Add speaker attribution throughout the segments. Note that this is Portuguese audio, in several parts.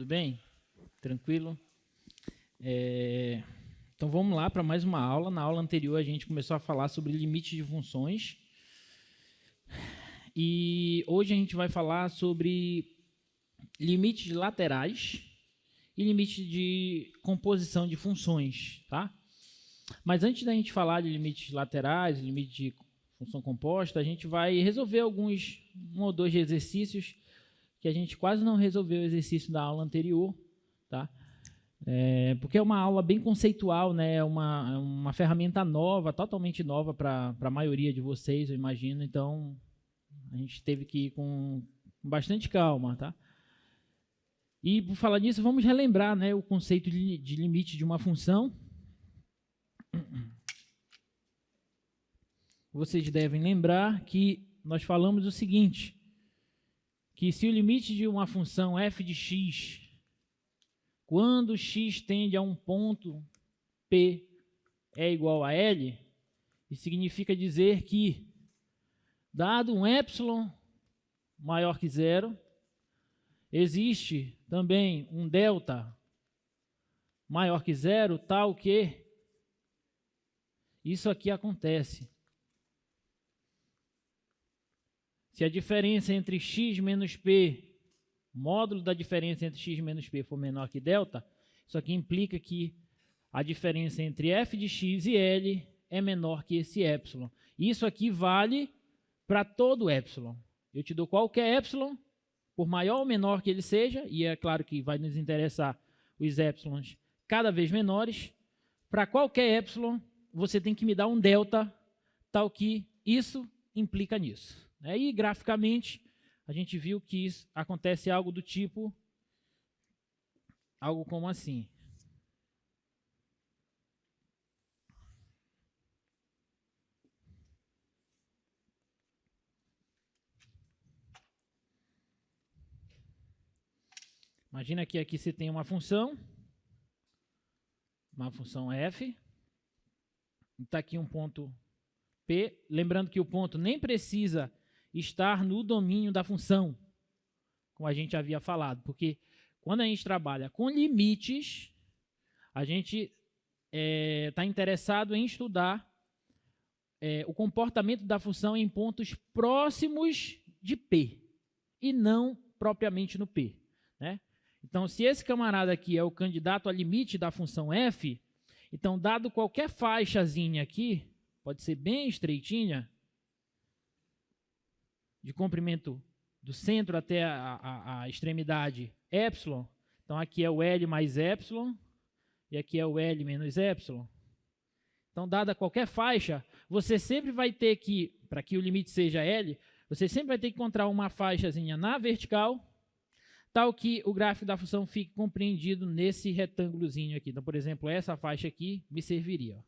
Speaker 1: Tudo bem? Tranquilo? Então vamos lá para mais uma aula. Na aula anterior a gente começou a falar sobre limites de funções. E hoje a gente vai falar sobre limites laterais e limites de composição de funções, tá? Mas antes da gente falar de limites laterais, limite de função composta, a gente vai resolver um ou dois exercícios que a gente quase não resolveu o exercício da aula anterior, tá? Porque é uma aula bem conceitual, né? É uma ferramenta nova, totalmente nova para a maioria de vocês, eu imagino. Então, a gente teve que ir com bastante calma, tá? E, por falar nisso, vamos relembrar, né, o conceito de limite de uma função. Vocês devem lembrar que nós falamos o seguinte, que se o limite de uma função f de x, quando x tende a um ponto P é igual a L, isso significa dizer que, dado um epsilon maior que zero, existe também um delta maior que zero, tal que isso aqui acontece. Se a diferença entre x menos p, módulo da diferença entre x menos p for menor que delta, isso aqui implica que a diferença entre f de x e L é menor que esse epsilon. Isso aqui vale para todo epsilon. Eu te dou qualquer epsilon, por maior ou menor que ele seja, e é claro que vai nos interessar os epsilons cada vez menores. Para qualquer epsilon, você tem que me dar um delta, tal que isso implica nisso. E graficamente, a gente viu que isso acontece algo do tipo, algo como assim. Imagina que aqui você tem uma função f, está aqui um ponto P, lembrando que o ponto nem precisa estar no domínio da função, como a gente havia falado, porque quando a gente trabalha com limites, a gente está interessado em estudar o comportamento da função em pontos próximos de P, e não propriamente no P, né? Então, se esse camarada aqui é o candidato a limite da função f, então, dado qualquer faixazinha aqui, pode ser bem estreitinha, de comprimento do centro até a extremidade epsilon, então aqui é o L mais epsilon, e aqui é o L menos epsilon. Então, dada qualquer faixa, você sempre vai ter que, para que o limite seja L, você sempre vai ter que encontrar uma faixazinha na vertical, tal que o gráfico da função fique compreendido nesse retângulozinho aqui. Então, por exemplo, essa faixa aqui me serviria. Ó.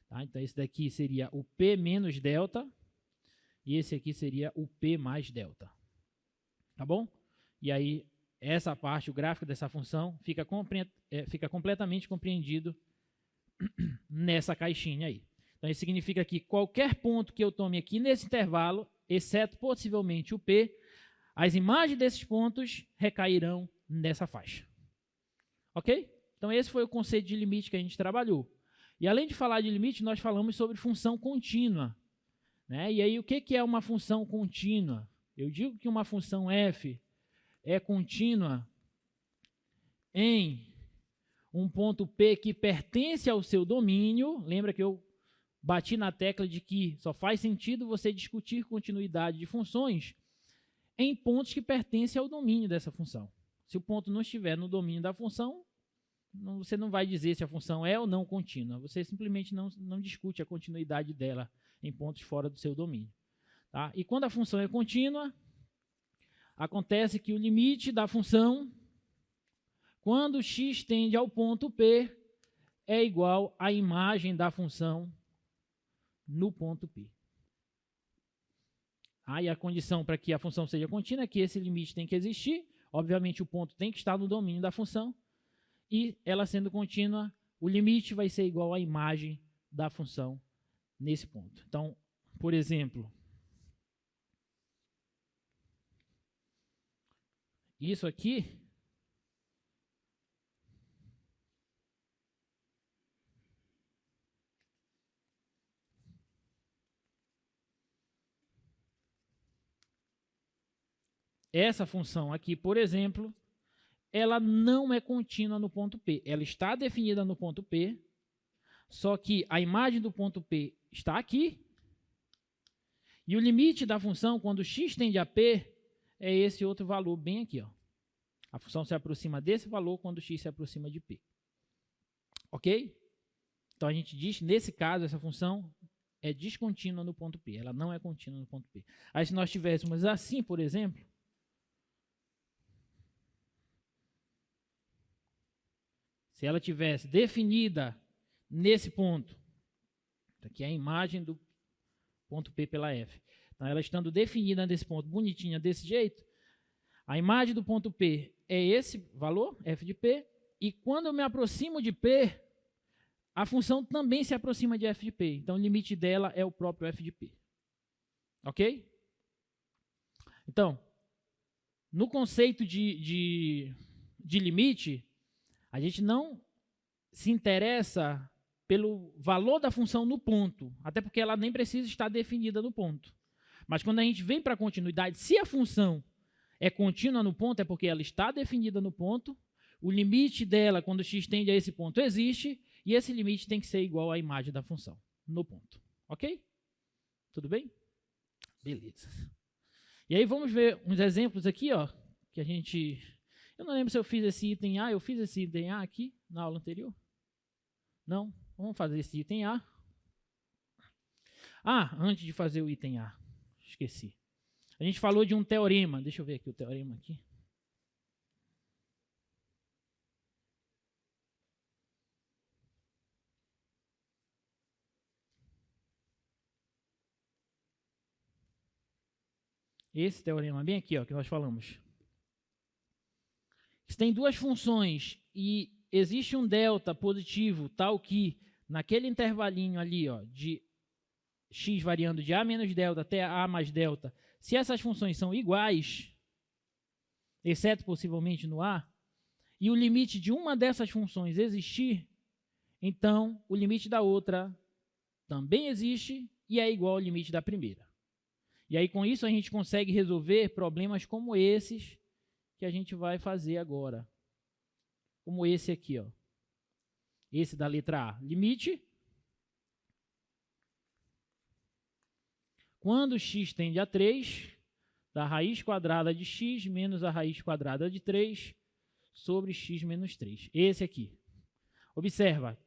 Speaker 1: Tá? Então, esse daqui seria o P menos delta, e esse aqui seria o P mais delta. Tá bom? E aí, essa parte, o gráfico dessa função, fica completamente compreendido nessa caixinha aí. Então, isso significa que qualquer ponto que eu tome aqui nesse intervalo, exceto possivelmente o P, as imagens desses pontos recairão nessa faixa. Ok? Então, esse foi o conceito de limite que a gente trabalhou. E além de falar de limite, nós falamos sobre função contínua. Né? E aí, o que é uma função contínua? Eu digo que uma função f é contínua em um ponto P que pertence ao seu domínio. Lembra que eu bati na tecla de que só faz sentido você discutir continuidade de funções em pontos que pertencem ao domínio dessa função. Se o ponto não estiver no domínio da função, você não vai dizer se a função é ou não contínua. Você simplesmente não discute a continuidade dela em pontos fora do seu domínio. Tá? E quando a função é contínua, acontece que o limite da função, quando x tende ao ponto P, é igual à imagem da função no ponto P. E a condição para que a função seja contínua é que esse limite tem que existir. Obviamente, o ponto tem que estar no domínio da função. E ela sendo contínua, o limite vai ser igual à imagem da função nesse ponto. Então, por exemplo, isso aqui essa função aqui, por exemplo, ela não é contínua no ponto P. Ela está definida no ponto P, só que a imagem do ponto P está aqui, e o limite da função, quando x tende a P, é esse outro valor bem aqui. Ó. A função se aproxima desse valor quando x se aproxima de P. Ok? Então, a gente diz, nesse caso, essa função é descontínua no ponto P. Ela não é contínua no ponto P. Aí, se nós tivéssemos assim, por exemplo, se ela tivesse definida nesse ponto, aqui é a imagem do ponto P pela F. Então, ela estando definida nesse ponto, bonitinha desse jeito, a imagem do ponto P é esse valor, f de P, e quando eu me aproximo de P, a função também se aproxima de f de P. Então, o limite dela é o próprio f de P. Ok? Então, no conceito de limite, a gente não se interessa pelo valor da função no ponto, até porque ela nem precisa estar definida no ponto. Mas quando a gente vem para a continuidade, se a função é contínua no ponto, é porque ela está definida no ponto, o limite dela, quando x tende a esse ponto, existe, e esse limite tem que ser igual à imagem da função no ponto. Ok? Tudo bem? Beleza. E aí vamos ver uns exemplos aqui, ó, que a gente... Eu não lembro se eu fiz esse item A, eu fiz esse item A aqui na aula anterior? Não? Vamos fazer esse item A. Ah, antes de fazer o item A, esqueci. A gente falou de um teorema. Deixa eu ver aqui o teorema aqui. Esse teorema bem aqui, ó, que nós falamos. Se tem duas funções e existe um delta positivo, tal que naquele intervalinho ali, ó, de x variando de a menos delta até a mais delta, se essas funções são iguais, exceto possivelmente no a, e o limite de uma dessas funções existir, então o limite da outra também existe e é igual ao limite da primeira. E aí com isso a gente consegue resolver problemas como esses que a gente vai fazer agora. Como esse aqui, ó. Esse da letra A. Limite. Quando x tende a 3, da raiz quadrada de x menos a raiz quadrada de 3 sobre x menos 3. Esse aqui. Observa.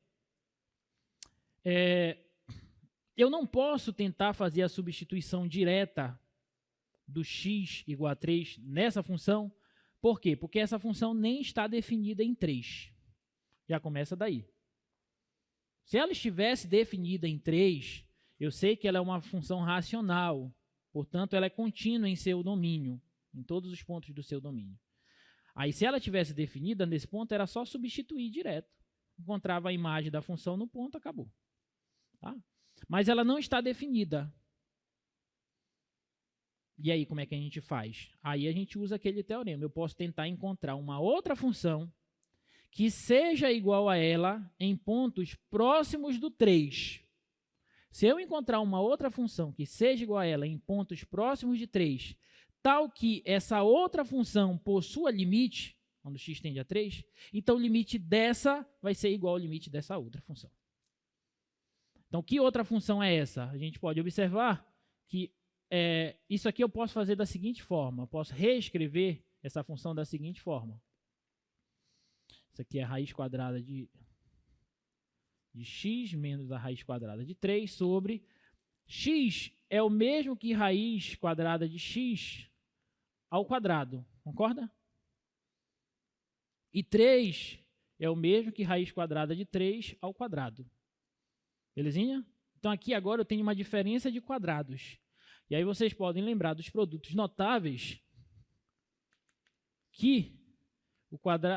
Speaker 1: Eu não posso tentar fazer a substituição direta do x igual a 3 nessa função. Por quê? Porque essa função nem está definida em 3. Já começa daí. Se ela estivesse definida em 3, eu sei que ela é uma função racional. Portanto, ela é contínua em seu domínio, em todos os pontos do seu domínio. Aí, se ela tivesse definida nesse ponto, era só substituir direto. Encontrava a imagem da função no ponto, acabou. Tá? Mas ela não está definida. E aí, como é que a gente faz? Aí a gente usa aquele teorema. Eu posso tentar encontrar uma outra função que seja igual a ela em pontos próximos do 3. Se eu encontrar uma outra função que seja igual a ela em pontos próximos de 3, tal que essa outra função possua limite, quando x tende a 3, então o limite dessa vai ser igual ao limite dessa outra função. Então, que outra função é essa? A gente pode observar que isso aqui eu posso fazer da seguinte forma. Eu posso reescrever essa função da seguinte forma. Isso aqui é a raiz quadrada de x menos a raiz quadrada de 3 sobre x é o mesmo que raiz quadrada de x ao quadrado. Concorda? E 3 é o mesmo que raiz quadrada de 3 ao quadrado. Belezinha? Então, aqui agora eu tenho uma diferença de quadrados. E aí vocês podem lembrar dos produtos notáveis que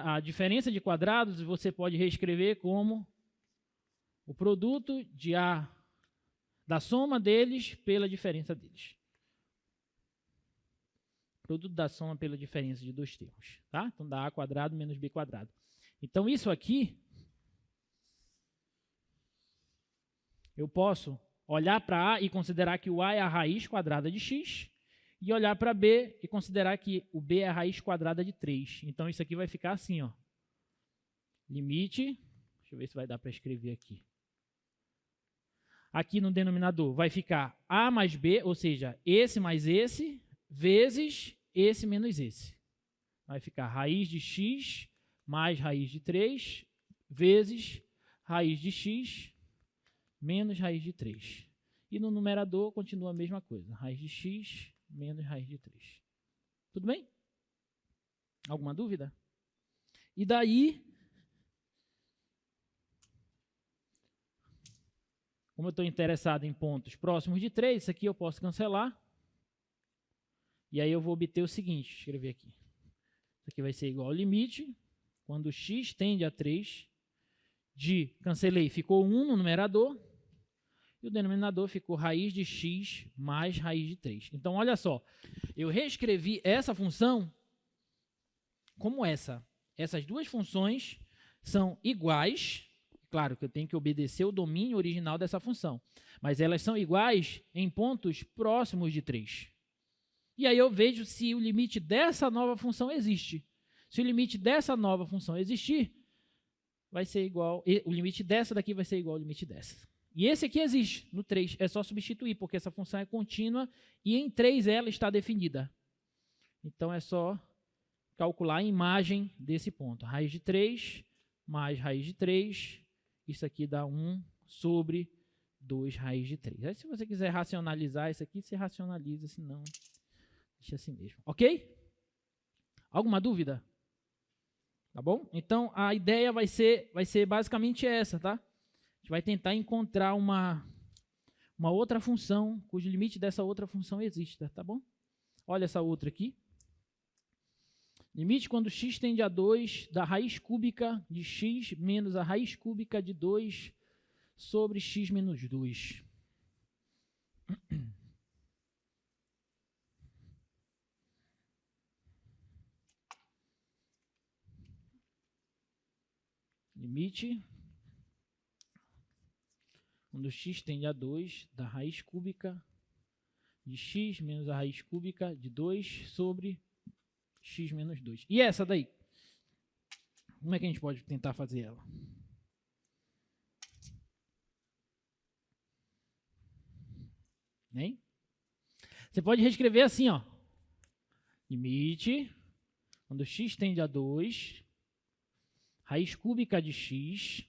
Speaker 1: a diferença de quadrados você pode reescrever como o produto da soma deles pela diferença deles. Produto da soma pela diferença de dois termos. Tá? Então, dá a quadrado menos b quadrado. Então, isso aqui, eu posso olhar para A e considerar que o A é a raiz quadrada de x e olhar para B e considerar que o B é a raiz quadrada de 3. Então, isso aqui vai ficar assim, ó. Limite, deixa eu ver se vai dar para escrever aqui. Aqui no denominador vai ficar A mais B, ou seja, esse mais esse, vezes esse menos esse. Vai ficar raiz de x mais raiz de 3, vezes raiz de x menos raiz de 3. E no numerador continua a mesma coisa, raiz de x menos raiz de 3. Tudo bem? Alguma dúvida? E daí, como eu estou interessado em pontos próximos de 3, isso aqui eu posso cancelar. E aí eu vou obter o seguinte, vou escrever aqui. Isso aqui vai ser igual ao limite, quando x tende a 3, de, cancelei, ficou 1 no numerador, e o denominador ficou raiz de x mais raiz de 3. Então, olha só, eu reescrevi essa função como essa. Essas duas funções são iguais, claro que eu tenho que obedecer o domínio original dessa função, mas elas são iguais em pontos próximos de 3. E aí eu vejo se o limite dessa nova função existe. Se o limite dessa nova função existir, vai ser igual, o limite dessa daqui vai ser igual ao limite dessa. E esse aqui existe no 3, é só substituir, porque essa função é contínua e em 3 ela está definida. Então é só calcular a imagem desse ponto. Raiz de 3 mais raiz de 3, isso aqui dá 1 sobre 2 raiz de 3. Aí se você quiser racionalizar isso aqui, você racionaliza, senão deixa assim mesmo. Ok? Alguma dúvida? Tá bom? Então, a ideia vai ser basicamente essa, tá? A gente vai tentar encontrar uma outra função cujo limite dessa outra função exista, tá bom? Olha essa outra aqui. Limite quando x tende a 2 da raiz cúbica de x menos a raiz cúbica de 2 sobre x menos 2. Limite quando x tende a 2 da raiz cúbica de x menos a raiz cúbica de 2 sobre x menos 2. E essa daí? Como é que a gente pode tentar fazer ela? Hein? Você pode reescrever assim, ó. Limite quando x tende a 2, raiz cúbica de x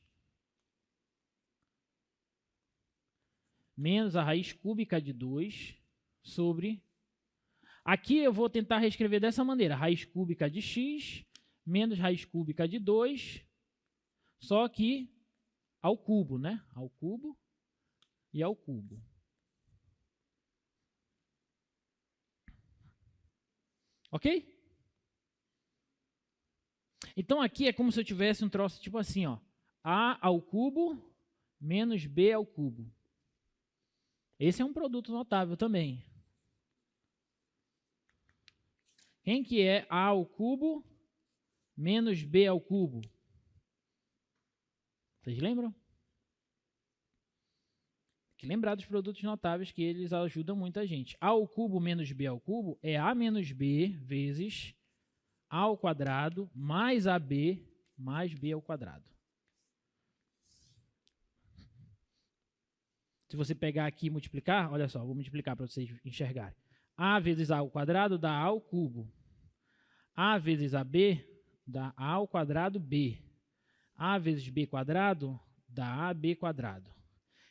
Speaker 1: menos a raiz cúbica de 2 sobre... Aqui eu vou tentar reescrever dessa maneira. Raiz cúbica de x menos raiz cúbica de 2, só que ao cubo, né? Ao cubo e ao cubo. Ok? Então aqui é como se eu tivesse um troço tipo assim, ó. A ao cubo menos B ao cubo. Esse é um produto notável também. Quem que é A ao cubo menos B ao cubo? Vocês lembram? Tem que lembrar dos produtos notáveis que eles ajudam muita gente. A ao cubo menos B ao cubo é A menos B vezes A ao quadrado mais AB mais B ao quadrado. Se você pegar aqui e multiplicar, olha só, vou multiplicar para vocês enxergarem. A vezes A ao quadrado dá A ao cubo. A vezes AB dá A ao quadrado B. A vezes B quadrado dá AB quadrado.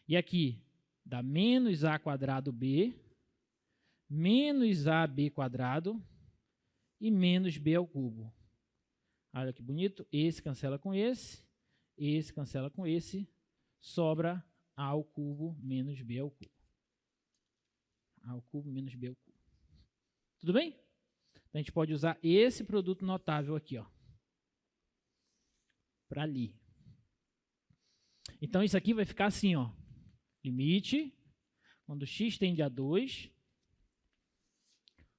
Speaker 1: E aqui dá menos A quadrado B, menos AB quadrado e menos B ao cubo. Olha que bonito. Esse cancela com esse cancela com esse, sobra A ao cubo menos B ao cubo. A ao cubo menos B ao cubo. Tudo bem? Então, a gente pode usar esse produto notável aqui, ó, para ali. Então, isso aqui vai ficar assim, ó. Limite, quando x tende a 2,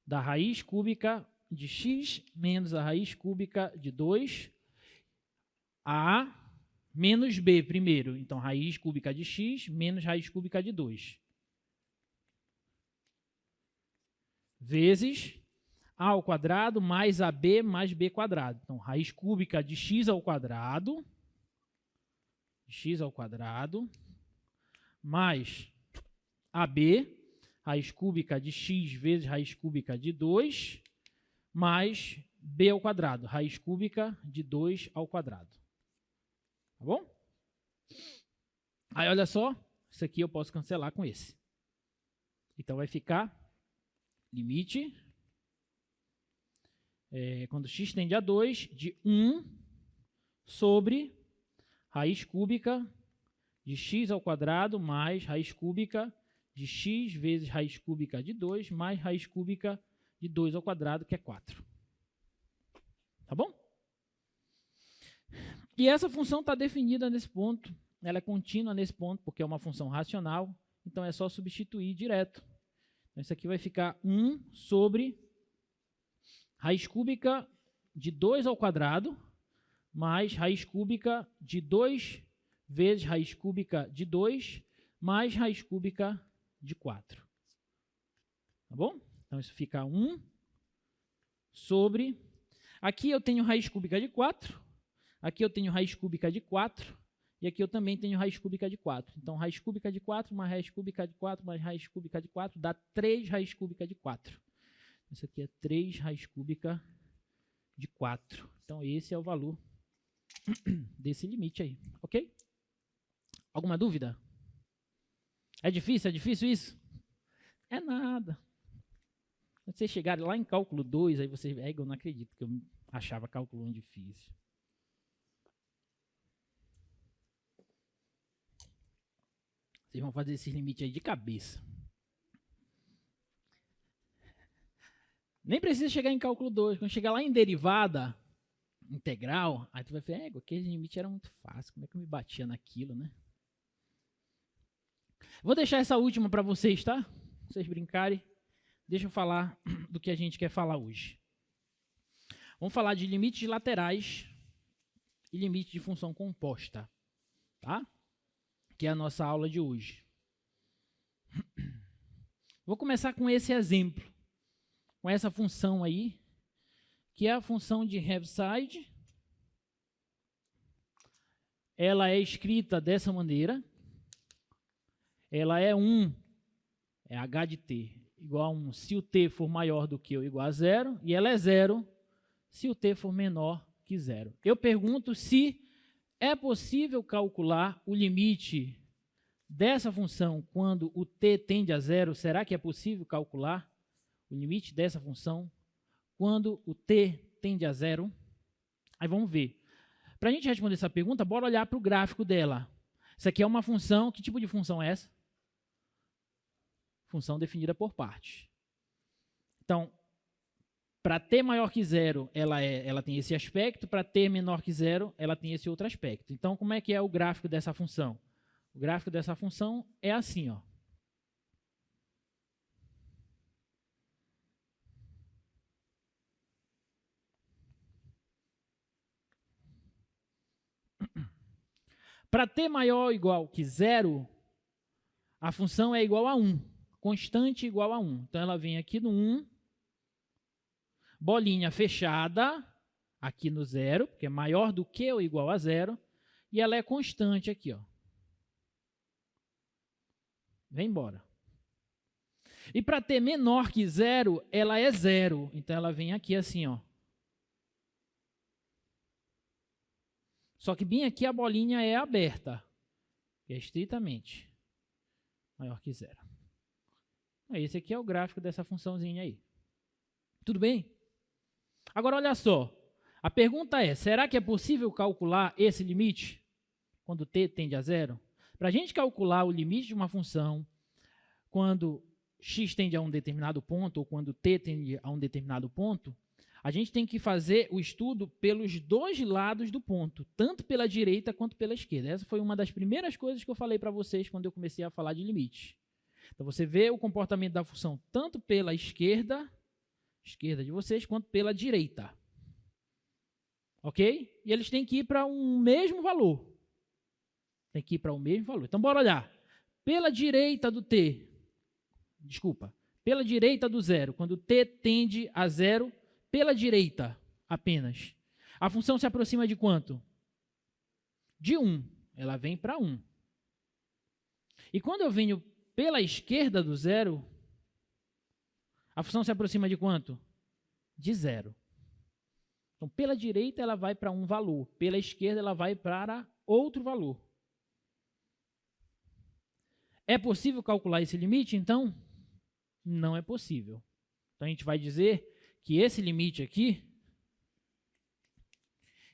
Speaker 1: da raiz cúbica de x menos a raiz cúbica de 2, a menos b primeiro. Então, raiz cúbica de x menos raiz cúbica de 2. vezes a ao quadrado mais ab mais b quadrado. Então, raiz cúbica de x ao quadrado mais ab, raiz cúbica de x vezes raiz cúbica de 2, mais b ao quadrado, raiz cúbica de 2 ao quadrado. Tá bom? Aí, olha só, isso aqui eu posso cancelar com esse. Então, vai ficar limite, quando x tende a 2, de 1 sobre raiz cúbica de x ao quadrado mais raiz cúbica de x vezes raiz cúbica de 2 mais raiz cúbica de 2 ao quadrado, que é 4. Tá bom? E essa função está definida nesse ponto. Ela é contínua nesse ponto, porque é uma função racional. Então, é só substituir direto. Então, isso aqui vai ficar 1 sobre raiz cúbica de 2 ao quadrado mais raiz cúbica de 2 vezes raiz cúbica de 2 mais raiz cúbica de 4. Tá bom? Então, isso fica 1 sobre... Aqui eu tenho raiz cúbica de 4, aqui eu tenho raiz cúbica de 4, e aqui eu também tenho raiz cúbica de 4. Então, raiz cúbica de 4 mais raiz cúbica de 4 mais raiz cúbica de 4 dá 3 raiz cúbica de 4. Isso aqui é 3 raiz cúbica de 4. Então, esse é o valor desse limite aí, ok? Alguma dúvida? É difícil isso? É nada. Quando vocês chegarem lá em cálculo 2, aí vocês... eu não acredito que eu achava cálculo 1 difícil. Vocês vão fazer esse limite aí de cabeça. Nem precisa chegar em cálculo 2. Quando chegar lá em derivada integral, aí tu vai ver, aquele limite era muito fácil. Como é que eu me batia naquilo, né? Vou deixar essa última para vocês, tá? Pra vocês brincarem. Deixa eu falar do que a gente quer falar hoje. Vamos falar de limites laterais e limite de função composta, tá? Que é a nossa aula de hoje. Vou começar com esse exemplo, com essa função aí, que é a função de Heaviside. Ela é escrita dessa maneira. Ela é h de t igual a 1 se o t for maior do que ou igual a 0, e ela é 0 se o t for menor que 0. Eu pergunto se é possível calcular o limite dessa função quando o t tende a 0. Será que é possível calcular o limite dessa função quando o t tende a 0? Aí vamos ver. Para a gente responder essa pergunta, bora olhar para o gráfico dela. Isso aqui é uma função, que tipo de função é essa? Função definida por partes. Então, para t maior que 0, ela tem esse aspecto, para t menor que 0, ela tem esse outro aspecto. Então, como é que é o gráfico dessa função? O gráfico dessa função é assim, ó. Para t maior ou igual que 0, a função é igual a 1. Constante igual a 1. Então, ela vem aqui no 1, bolinha fechada, aqui no 0, que é maior do que ou igual a 0, e ela é constante aqui, ó. Vem embora. E para t menor que 0, ela é 0. Então, ela vem aqui assim, ó. Só que bem aqui a bolinha é aberta, que é estritamente maior que 0. Esse aqui é o gráfico dessa funçãozinha aí. Tudo bem? Agora, olha só. A pergunta é, será que é possível calcular esse limite quando t tende a 0? Para a gente calcular o limite de uma função quando x tende a um determinado ponto ou quando t tende a um determinado ponto, a gente tem que fazer o estudo pelos dois lados do ponto, tanto pela direita quanto pela esquerda. Essa foi uma das primeiras coisas que eu falei para vocês quando eu comecei a falar de limites. Então, você vê o comportamento da função tanto pela esquerda de vocês, quanto pela direita. Ok? E eles têm que ir para um mesmo valor. Tem que ir para o mesmo valor. Então, bora olhar. Pela direita do t, pela direita do zero, quando t tende a zero, pela direita apenas, a função se aproxima de quanto? De 1. Ela vem para 1. E quando eu venho pela esquerda do zero, a função se aproxima de quanto? De 0. Então, pela direita, ela vai para um valor. Pela esquerda, ela vai para outro valor. É possível calcular esse limite, então? Não é possível. Então, a gente vai dizer que esse limite aqui,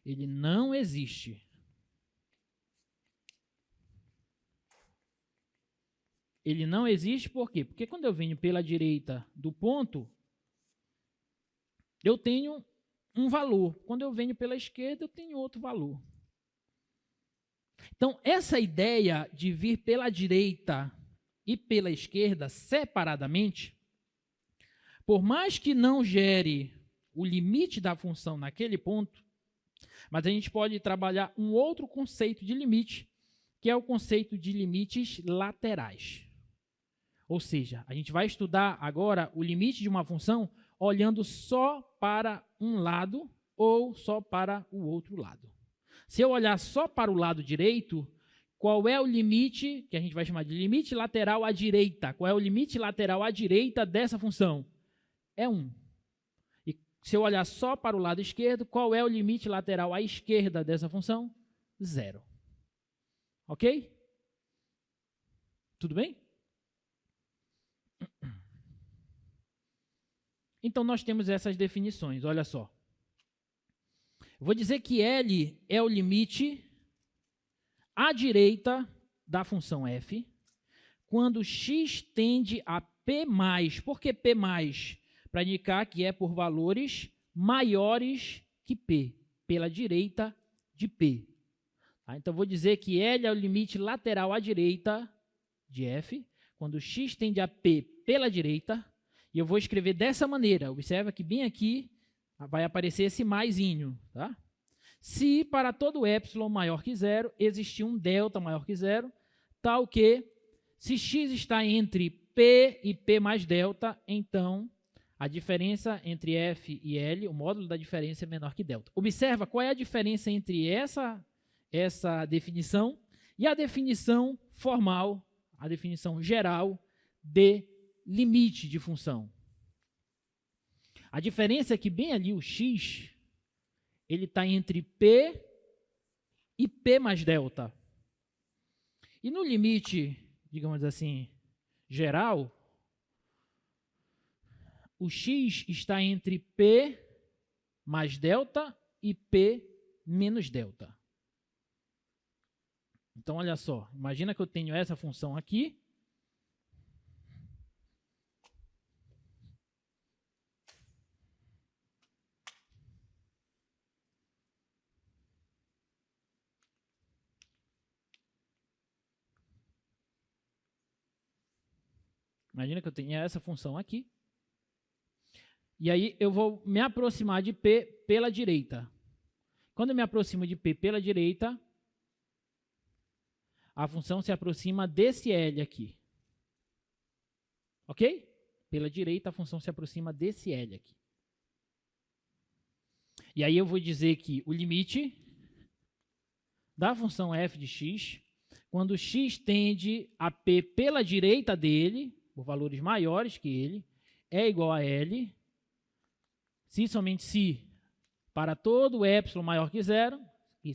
Speaker 1: ele não existe. Ele não existe por quê? Porque quando eu venho pela direita do ponto, eu tenho um valor. Quando eu venho pela esquerda, eu tenho outro valor. Então, essa ideia de vir pela direita e pela esquerda separadamente, por mais que não gere o limite da função naquele ponto, mas a gente pode trabalhar um outro conceito de limite, que é o conceito de limites laterais. Ou seja, a gente vai estudar agora o limite de uma função olhando só para um lado ou só para o outro lado. Se eu olhar só para o lado direito, qual é o limite, que a gente vai chamar de limite lateral à direita? Qual é o limite lateral à direita dessa função? É 1. E se eu olhar só para o lado esquerdo, qual é o limite lateral à esquerda dessa função? 0. Ok? Tudo bem? Então, nós temos essas definições, olha só. Eu vou dizer que L é o limite à direita da função f, quando x tende a p+. Por que p+? Para indicar que é por valores maiores que p, pela direita de p. Tá? Então, vou dizer que L é o limite lateral à direita de f, quando x tende a p pela direita, e eu vou escrever dessa maneira. Observa que bem aqui vai aparecer esse maisinho. Tá? Se para todo epsilon maior que 0 existir um delta maior que 0, tal que, se x está entre p e p mais delta, então a diferença entre f e L, o módulo da diferença é menor que delta. Observa qual é a diferença entre essa definição e a definição formal, a definição geral de limite de função. A diferença é que bem ali o x, ele está entre p e p mais delta. E no limite, digamos assim, geral, o x está entre p mais delta e p menos delta. Então, olha só, imagina que eu tenho essa função aqui, imagina que eu tenho essa função aqui. E aí eu vou me aproximar de P pela direita. Quando eu me aproximo de P pela direita, a função se aproxima desse L aqui. Ok? Pela direita, a função se aproxima desse L aqui. E aí eu vou dizer que o limite da função f de x, quando x tende a P pela direita dele, por valores maiores que ele, é igual a L, se somente se para todo epsilon maior que 0, que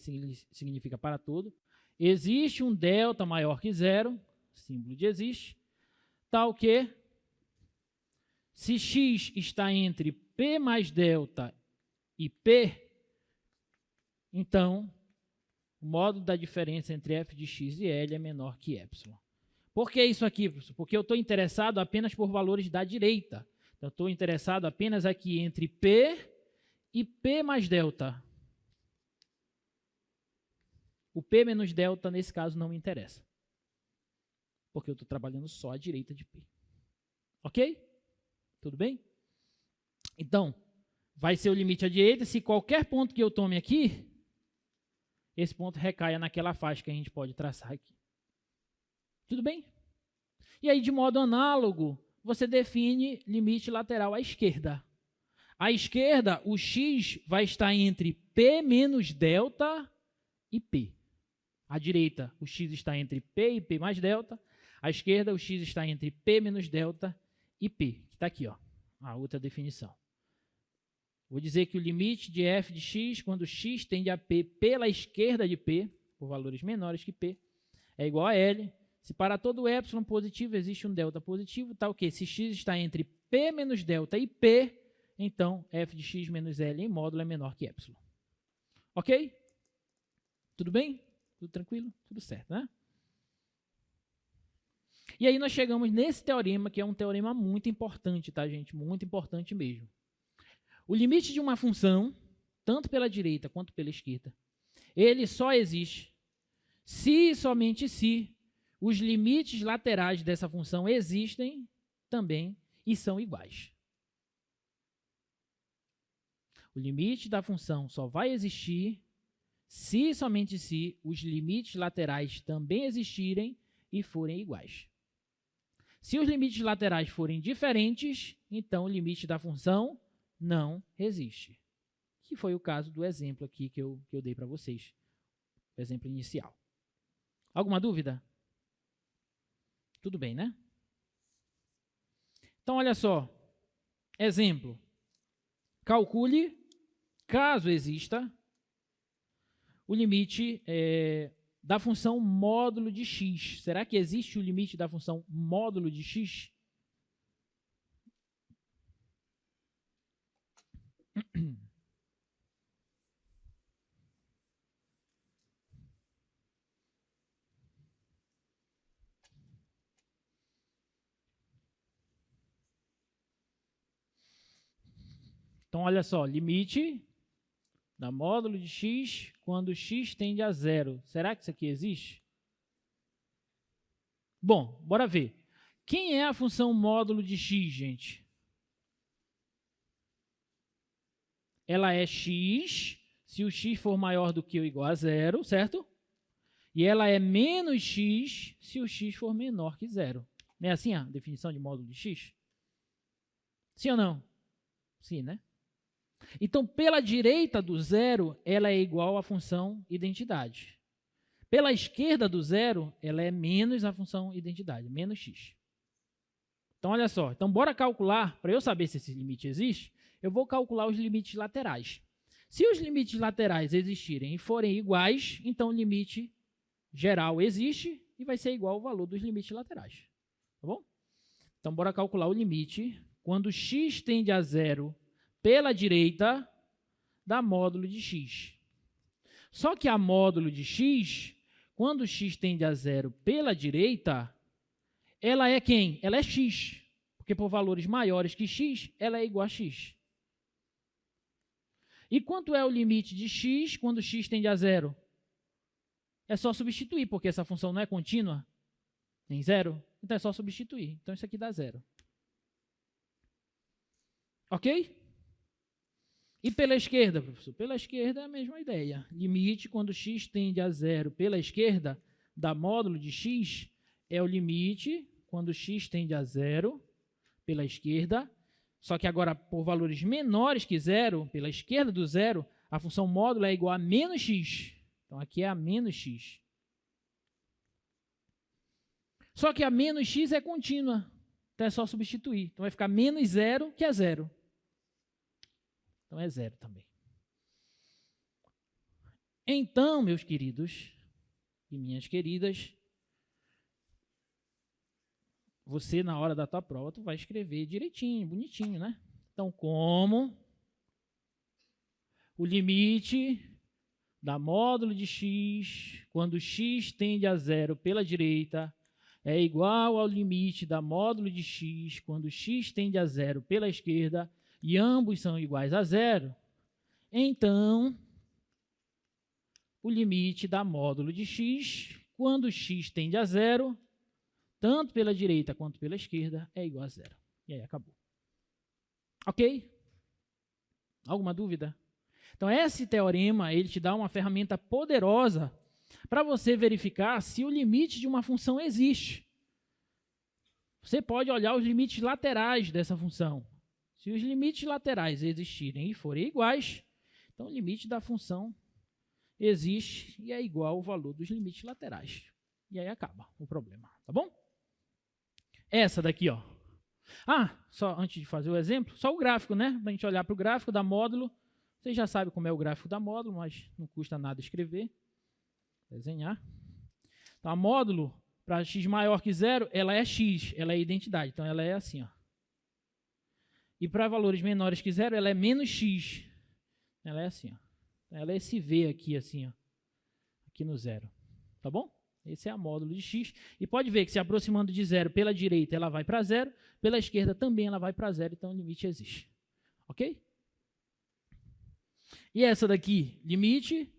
Speaker 1: significa para todo, existe um delta maior que 0, símbolo de existe, tal que, se x está entre p mais delta e p, então, o módulo da diferença entre f de x e L é menor que epsilon. Por que isso aqui, professor? Porque eu estou interessado apenas por valores da direita. Então, estou interessado apenas aqui entre P e P mais delta. O P menos delta, nesse caso, não me interessa. Porque eu estou trabalhando só à direita de P. Ok? Tudo bem? Então, vai ser o limite à direita. Se qualquer ponto que eu tome aqui, esse ponto recaia naquela faixa que a gente pode traçar aqui. Tudo bem? E aí, de modo análogo, você define limite lateral à esquerda. À esquerda, o x vai estar entre p menos delta e p. À direita, o x está entre p e p mais delta. À esquerda, o x está entre p menos delta e p, que está aqui, ó, a outra definição. Vou dizer que o limite de f de x, quando x tende a p pela esquerda de p, por valores menores que p, é igual a L. Se para todo epsilon positivo existe um delta positivo, tá o quê? Se x está entre p menos delta e p, então f de x menos L em módulo é menor que epsilon. Ok? Tudo bem? Tudo tranquilo? Tudo certo, né? E aí nós chegamos nesse teorema, que é um teorema muito importante, tá, gente? Muito importante mesmo. O limite de uma função, tanto pela direita quanto pela esquerda, ele só existe se e somente se os limites laterais dessa função existem também e são iguais. O limite da função só vai existir se e somente se os limites laterais também existirem e forem iguais. Se os limites laterais forem diferentes, então o limite da função não existe. Que foi o caso do exemplo aqui que eu dei para vocês, o exemplo inicial. Alguma dúvida? Tudo bem, né? Então, olha só. Exemplo. Calcule, caso exista, o limite da função módulo de x. Será que existe o limite da função módulo de x? Então, olha só, limite da módulo de x quando x tende a zero. Será que isso aqui existe? Bom, bora ver. Quem é a função módulo de x, gente? Ela é x, se o x for maior do que ou igual a zero, certo? E ela é menos x, se o x for menor que zero. Não é assim a definição de módulo de x? Sim ou não? Sim, né? Então, pela direita do zero, ela é igual à função identidade. Pela esquerda do zero, ela é menos a função identidade, menos x. Então, olha só. Então, bora calcular, para eu saber se esse limite existe, eu vou calcular os limites laterais. Se os limites laterais existirem e forem iguais, então o limite geral existe e vai ser igual ao valor dos limites laterais. Tá bom? Então, bora calcular o limite quando x tende a zero pela direita da módulo de x. Só que a módulo de x, quando x tende a zero pela direita, ela é quem? Ela é x. Porque por valores maiores que x, ela é igual a x. E quanto é o limite de x quando x tende a zero? É só substituir, porque essa função não é contínua em zero. Então é só substituir. Então isso aqui dá zero. Ok? E pela esquerda, professor? Pela esquerda é a mesma ideia. Limite quando x tende a zero pela esquerda da módulo de x é o limite quando x tende a zero pela esquerda, só que agora por valores menores que zero, pela esquerda do zero, a função módulo é igual a menos x. Então aqui é a menos x. Só que a menos x é contínua, então é só substituir. Então vai ficar menos zero, que é zero. Então é zero também. Então, meus queridos e minhas queridas, você, na hora da tua prova, tu vai escrever direitinho, bonitinho, né? Então, como o limite da módulo de x, quando x tende a zero pela direita, é igual ao limite da módulo de x, quando x tende a zero pela esquerda, e ambos são iguais a zero, então, o limite da módulo de x, quando x tende a zero, tanto pela direita quanto pela esquerda, é igual a zero. E aí, acabou. Ok? Alguma dúvida? Então, esse teorema, ele te dá uma ferramenta poderosa para você verificar se o limite de uma função existe. você pode olhar os limites laterais dessa função. Se os limites laterais existirem e forem iguais, então o limite da função existe e é igual ao valor dos limites laterais. E aí acaba o problema, tá bom? Essa daqui, ó. Só antes de fazer o exemplo, só o gráfico, né? Para a gente olhar para o gráfico da módulo. Vocês já sabem como é o gráfico da módulo, mas não custa nada escrever, desenhar. Então, a módulo, para x maior que 0, ela é x, ela é identidade. Então, ela é assim, ó. E para valores menores que 0, ela é menos x. Ela é assim, ó. Ela é esse V aqui, assim, ó. Aqui no 0. Tá bom? Esse é a módulo de x. E pode ver que se aproximando de 0 pela direita, ela vai para 0. Pela esquerda também ela vai para 0. Então, o limite existe. Ok? E essa daqui, limite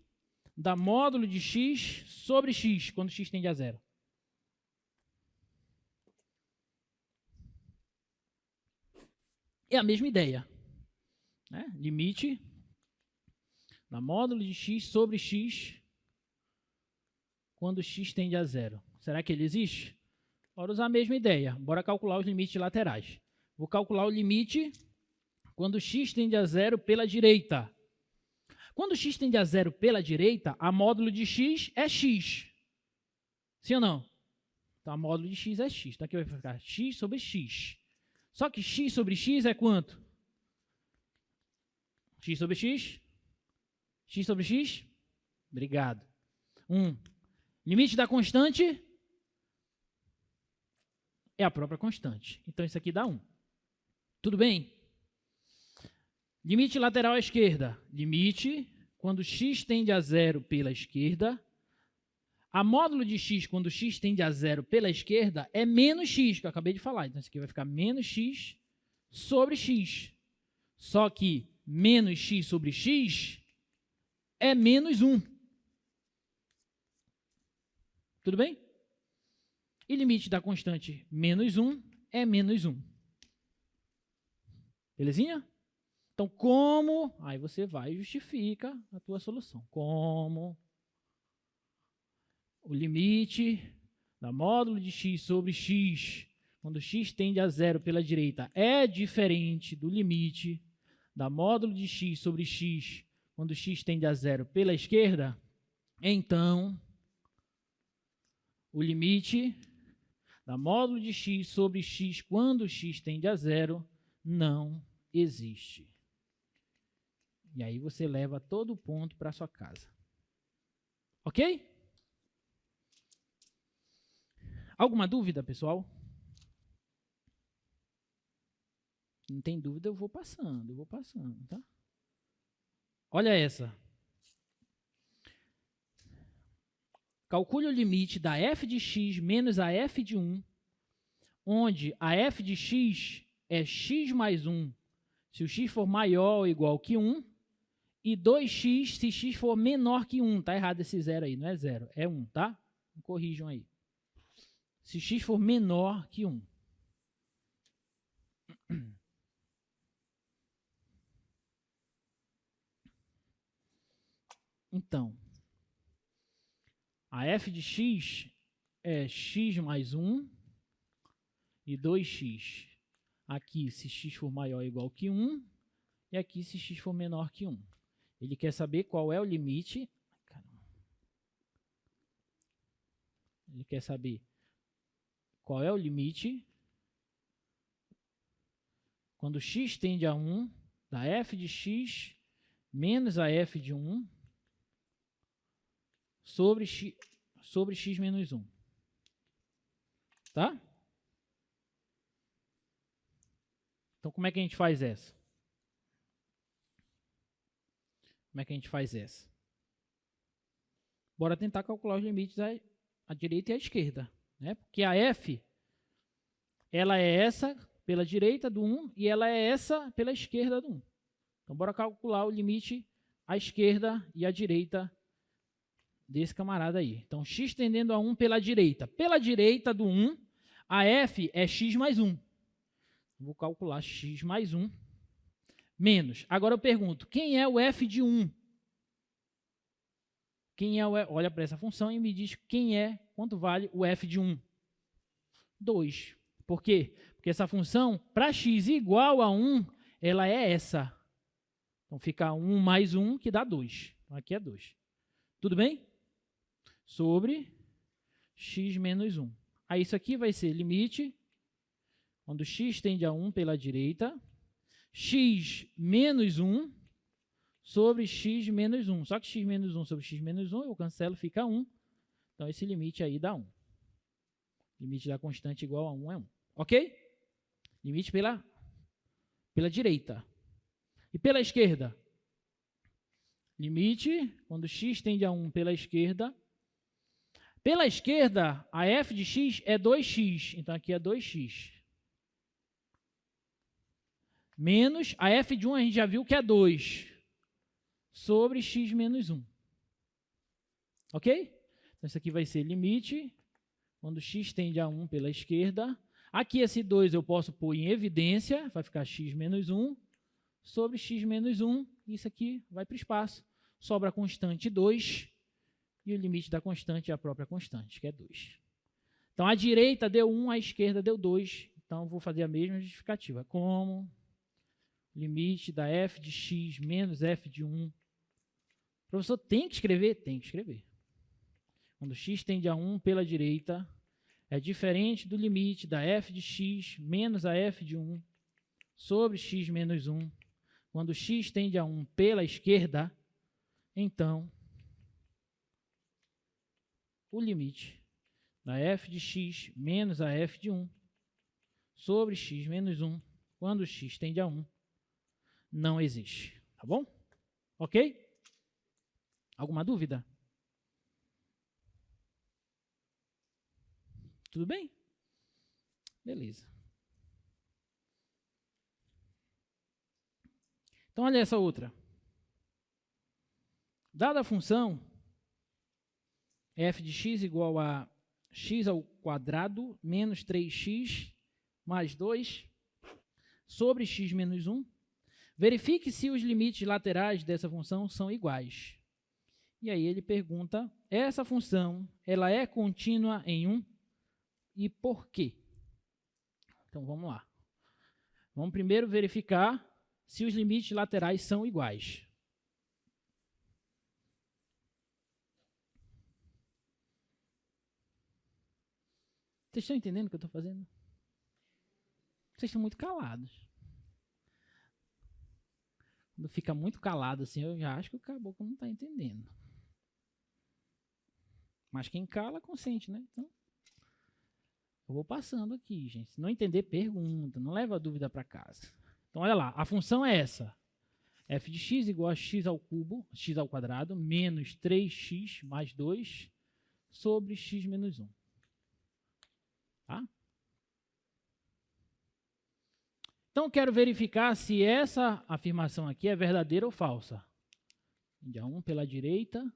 Speaker 1: da módulo de x sobre x, quando x tende a 0. É a mesma ideia. Né? Limite da módulo de x sobre x, quando x tende a 0. Será que ele existe? Bora usar a mesma ideia. Bora calcular os limites laterais. Vou calcular o limite quando x tende a 0 pela direita. Quando x tende a 0 pela direita, a módulo de x é x. Sim ou não? Então, a módulo de x é x. Então, aqui vai ficar x sobre x. Só que x sobre x é quanto? X sobre x? X sobre x? Obrigado. 1. Limite da constante é a própria constante. Então, isso aqui dá 1. Tudo bem? Limite lateral à esquerda. Limite quando x tende a 0 pela esquerda. A módulo de x, quando x tende a 0 pela esquerda, é menos x, que eu acabei de falar. Então, isso aqui vai ficar menos x sobre x. Só que menos x sobre x é menos 1. Tudo bem? E limite da constante menos 1 é menos 1. Belezinha? Então, como? Aí você vai e justifica a tua solução. Como o limite da módulo de x sobre x, quando x tende a 0 pela direita, é diferente do limite da módulo de x sobre x, quando x tende a 0 pela esquerda, então o limite da módulo de x sobre x, quando x tende a 0, não existe. E aí você leva todo o ponto para sua casa. Ok? Alguma dúvida, pessoal? Não tem dúvida, eu vou passando, tá? Olha essa. Calcule o limite da f de x menos a f de 1, onde a f de x é x mais 1, se o x for maior ou igual que 1, e 2x se x for menor que 1. Tá errado esse 0 aí, não é 0, é 1, tá? Corrijam aí. Se x for menor que 1. Então, a f de x é x mais 1 e 2x. Aqui, se x for maior ou igual que 1, e aqui, se x for menor que 1. Ele quer saber qual é o limite. Ele quer saber qual é o limite quando x tende a 1 da f de x menos a f de 1 sobre x menos 1. Tá? Então, como é que a gente faz essa? Como é que a gente faz essa? Bora tentar calcular os limites à direita e à esquerda. Né? Porque a f, ela é essa pela direita do 1 e ela é essa pela esquerda do 1. Então, bora calcular o limite à esquerda e à direita desse camarada aí. Então, x tendendo a 1 pela direita. Pela direita do 1, a f é x mais 1. Vou calcular x mais 1 menos. Agora eu pergunto, quem é o f de 1? Quem é o, olha para essa função e me diz quanto vale o f de 1. 2. Por quê? Porque essa função, para x igual a 1, ela é essa. Então, fica 1 mais 1, que dá 2. Então, aqui é 2. Tudo bem? Sobre x menos 1. Aí, isso aqui vai ser limite, quando x tende a 1 pela direita, x menos 1 sobre x menos 1. Só que x menos 1 sobre x menos 1, eu cancelo, fica 1. Então, esse limite aí dá 1. Limite da constante igual a 1 é 1. Ok? Limite pela direita. E pela esquerda? Limite, quando x tende a 1 pela esquerda. Pela esquerda, a f de x é 2x. Então, aqui é 2x. Menos, a f de 1 a gente já viu que é 2. Sobre x menos 1. Ok? Então, isso aqui vai ser limite, quando x tende a 1 pela esquerda. Aqui, esse 2 eu posso pôr em evidência, vai ficar x menos 1, sobre x menos 1, isso aqui vai para o espaço. Sobra a constante 2, e o limite da constante é a própria constante, que é 2. Então, a direita deu 1, a esquerda deu 2. Então, eu vou fazer a mesma justificativa. Como limite da f de x menos f de 1. O professor tem que escrever? Tem que escrever. Quando x tende a 1 pela direita, é diferente do limite da f de x menos a f de 1 sobre x menos 1. Quando x tende a 1 pela esquerda, então, o limite da f de x menos a f de 1 sobre x menos 1, quando x tende a 1, não existe. Tá bom? Ok? Alguma dúvida? Tudo bem? Beleza. Então, olha essa outra. Dada a função f de x igual a x ao quadrado menos 3x mais 2 sobre x menos 1, verifique se os limites laterais dessa função são iguais. E aí ele pergunta, essa função, ela é contínua em 1? E por quê? Então, vamos lá. Vamos primeiro verificar se os limites laterais são iguais. Vocês estão entendendo o que eu estou fazendo? Vocês estão muito calados. Quando fica muito calado assim, eu já acho que o caboclo não está entendendo. Mas quem cala, consente, né? Então, eu vou passando aqui, gente. Se não entender, pergunta. Não leva a dúvida para casa. Então, olha lá. A função é essa. F de x igual a x ao cubo, x ao quadrado, menos 3x mais 2 sobre x menos 1. Tá? Então, eu quero verificar se essa afirmação aqui é verdadeira ou falsa. Tende a 1 pela direita.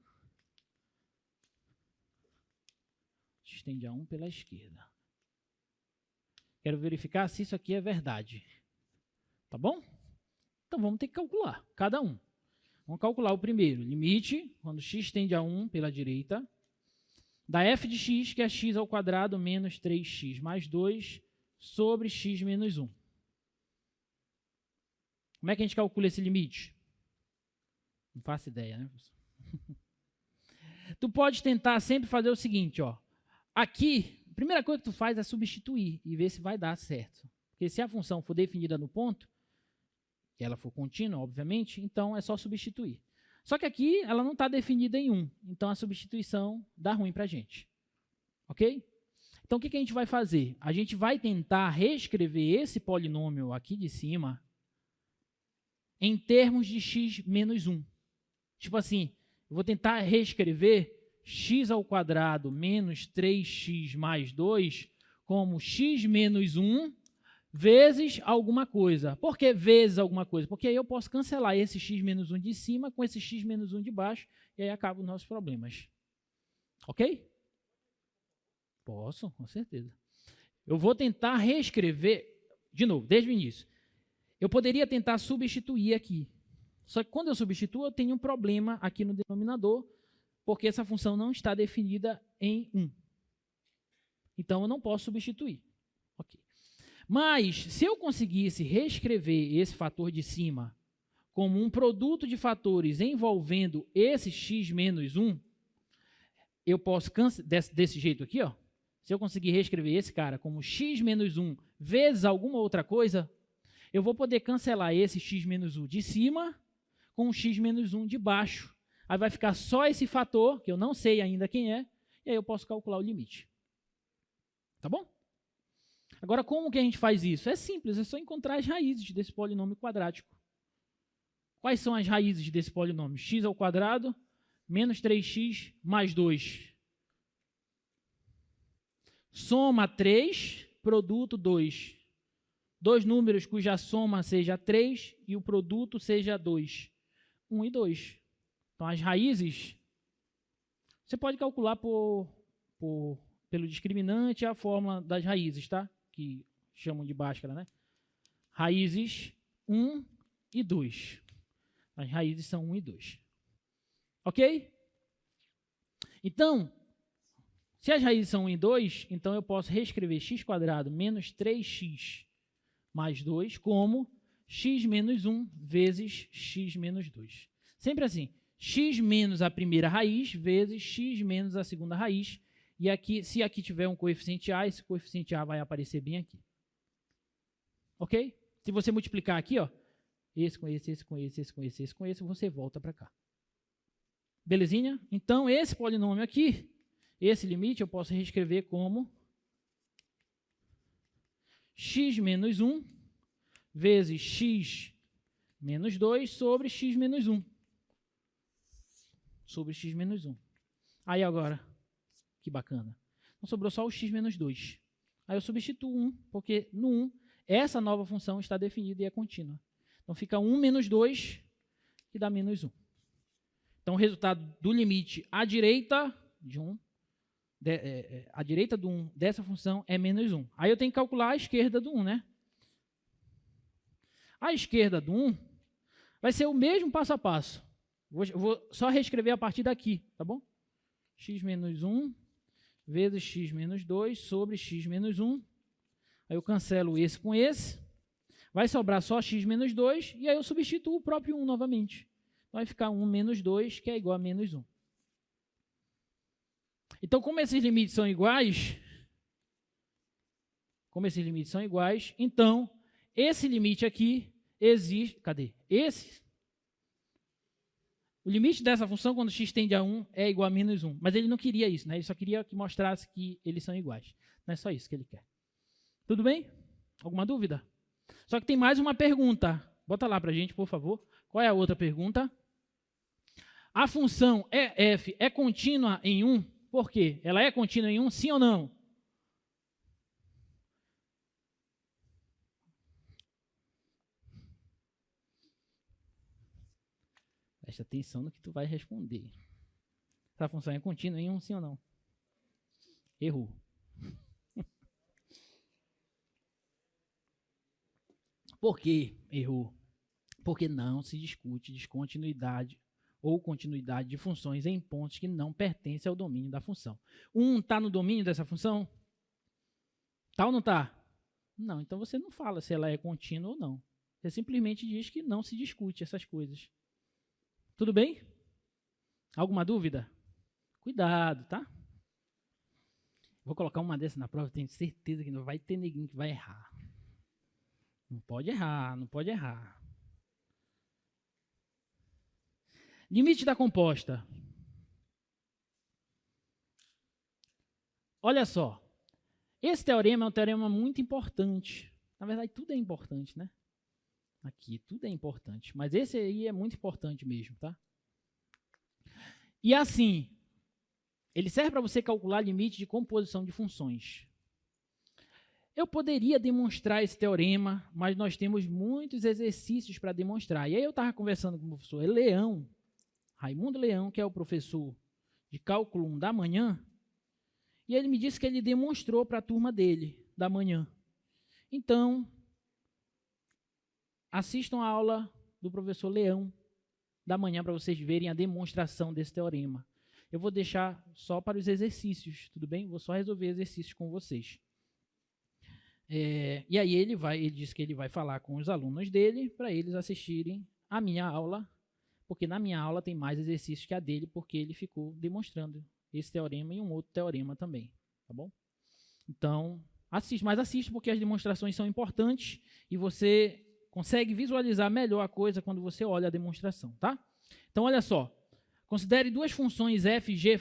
Speaker 1: X tende a 1 pela esquerda. Quero verificar se isso aqui é verdade. Tá bom? Então, vamos ter que calcular, cada um. Vamos calcular o primeiro. Limite, quando x tende a 1 pela direita, da f de x, que é x ao quadrado menos 3x mais 2, sobre x menos 1. Como é que a gente calcula esse limite? Não faço ideia, né? Tu pode tentar sempre fazer o seguinte, ó. Aqui, a primeira coisa que tu faz é substituir e ver se vai dar certo. Porque se a função for definida no ponto, e ela for contínua, obviamente, então é só substituir. Só que aqui ela não está definida em 1, então a substituição dá ruim para a gente. Ok? Então o que a gente vai fazer? A gente vai tentar reescrever esse polinômio aqui de cima em termos de x menos 1. Tipo assim, eu vou tentar reescrever x ao quadrado menos 3x mais 2 como x menos 1 vezes alguma coisa. Por que vezes alguma coisa? Porque aí eu posso cancelar esse x menos 1 de cima com esse x menos 1 de baixo e aí acabam os nossos problemas. Ok? Posso, com certeza. Eu vou tentar reescrever, de novo, desde o início. Eu poderia tentar substituir aqui. Só que quando eu substituo, eu tenho um problema aqui no denominador, porque essa função não está definida em 1. Então, eu não posso substituir. Ok. Mas, se eu conseguisse reescrever esse fator de cima como um produto de fatores envolvendo esse x menos 1, eu posso, desse jeito aqui, ó, se eu conseguir reescrever esse cara como x menos 1 vezes alguma outra coisa, eu vou poder cancelar esse x menos 1 de cima com o x menos 1 de baixo. Aí vai ficar só esse fator, que eu não sei ainda quem é, e aí eu posso calcular o limite. Tá bom? Agora, como que a gente faz isso? É simples, é só encontrar as raízes desse polinômio quadrático. Quais são as raízes desse polinômio? X ao quadrado menos 3x mais 2. Soma 3, produto 2. Dois números cuja soma seja 3 e o produto seja 2. 1 e 2. Então, as raízes, você pode calcular pelo discriminante a fórmula das raízes, tá? Que chamam de Bhaskara, né? Raízes 1 e 2. As raízes são 1 e 2. Ok? Então, se as raízes são 1 e 2, então eu posso reescrever x² menos 3x mais 2 como x menos 1 vezes x menos 2. Sempre assim, x menos a primeira raiz vezes x menos a segunda raiz. E aqui, se aqui tiver um coeficiente A, esse coeficiente A vai aparecer bem aqui. Ok? Se você multiplicar aqui, ó, esse com esse, esse com esse, esse com esse, esse com esse, você volta para cá. Belezinha? Então, esse polinômio aqui, esse limite, eu posso reescrever como x menos 1 vezes x menos 2 sobre x menos 1. Sobre x menos 1. Aí agora, que bacana. Então, sobrou só o x menos 2. Aí eu substituo 1, porque no 1, essa nova função está definida e é contínua. Então, fica 1 menos 2, que dá menos 1. Então, o resultado do limite à direita de 1, à direita do 1 dessa função é menos 1. Aí eu tenho que calcular a esquerda do 1, né? A esquerda do 1 vai ser o mesmo passo a passo. Vou só reescrever a partir daqui, tá bom? X menos 1 vezes x menos 2 sobre x menos 1. Aí eu cancelo esse com esse. Vai sobrar só x menos 2 e aí eu substituo o próprio 1 novamente. Então vai ficar 1 menos 2, que é igual a menos 1. Então, como esses limites são iguais, então, esse limite aqui existe... Cadê? O limite dessa função, quando x tende a 1, é igual a menos 1. Mas ele não queria isso, né? Ele só queria que mostrasse que eles são iguais. Não é só isso que ele quer. Tudo bem? Alguma dúvida? Só que tem mais uma pergunta. Bota lá para a gente, por favor. Qual é a outra pergunta? A função f é contínua em 1? Por quê? Ela é contínua em 1, sim ou não? Presta atenção no que tu vai responder. Essa função é contínua em 1, sim ou não? Errou. Por que errou? Porque não se discute descontinuidade ou continuidade de funções em pontos que não pertencem ao domínio da função. 1 está no domínio dessa função? Tá ou não está? Não, então você não fala se ela é contínua ou não. Você simplesmente diz que não se discute essas coisas. Tudo bem? Alguma dúvida? Cuidado, tá? Vou colocar uma dessas na prova, tenho certeza que não vai ter ninguém que vai errar. Não pode errar, não pode errar. Limite da composta. Olha só. Esse teorema é um teorema muito importante. Na verdade, tudo é importante, né? Aqui, tudo é importante. Mas esse aí é muito importante mesmo, tá? E assim, ele serve para você calcular limite de composição de funções. Eu poderia demonstrar esse teorema, mas nós temos muitos exercícios para demonstrar. E aí eu estava conversando com o professor Leão, Raimundo Leão, que é o professor de cálculo 1 da manhã, e ele me disse que ele demonstrou para a turma dele, da manhã. Então, assistam a aula do professor Leão da manhã para vocês verem a demonstração desse teorema. Eu vou deixar só para os exercícios, tudo bem? Vou só resolver exercícios com vocês. E aí ele diz que ele vai falar com os alunos dele para eles assistirem a minha aula, porque na minha aula tem mais exercícios que a dele, porque ele ficou demonstrando esse teorema e um outro teorema também, tá bom? Então, assiste porque as demonstrações são importantes e você consegue visualizar melhor a coisa quando você olha a demonstração, tá? Então, olha só, considere duas funções f e g,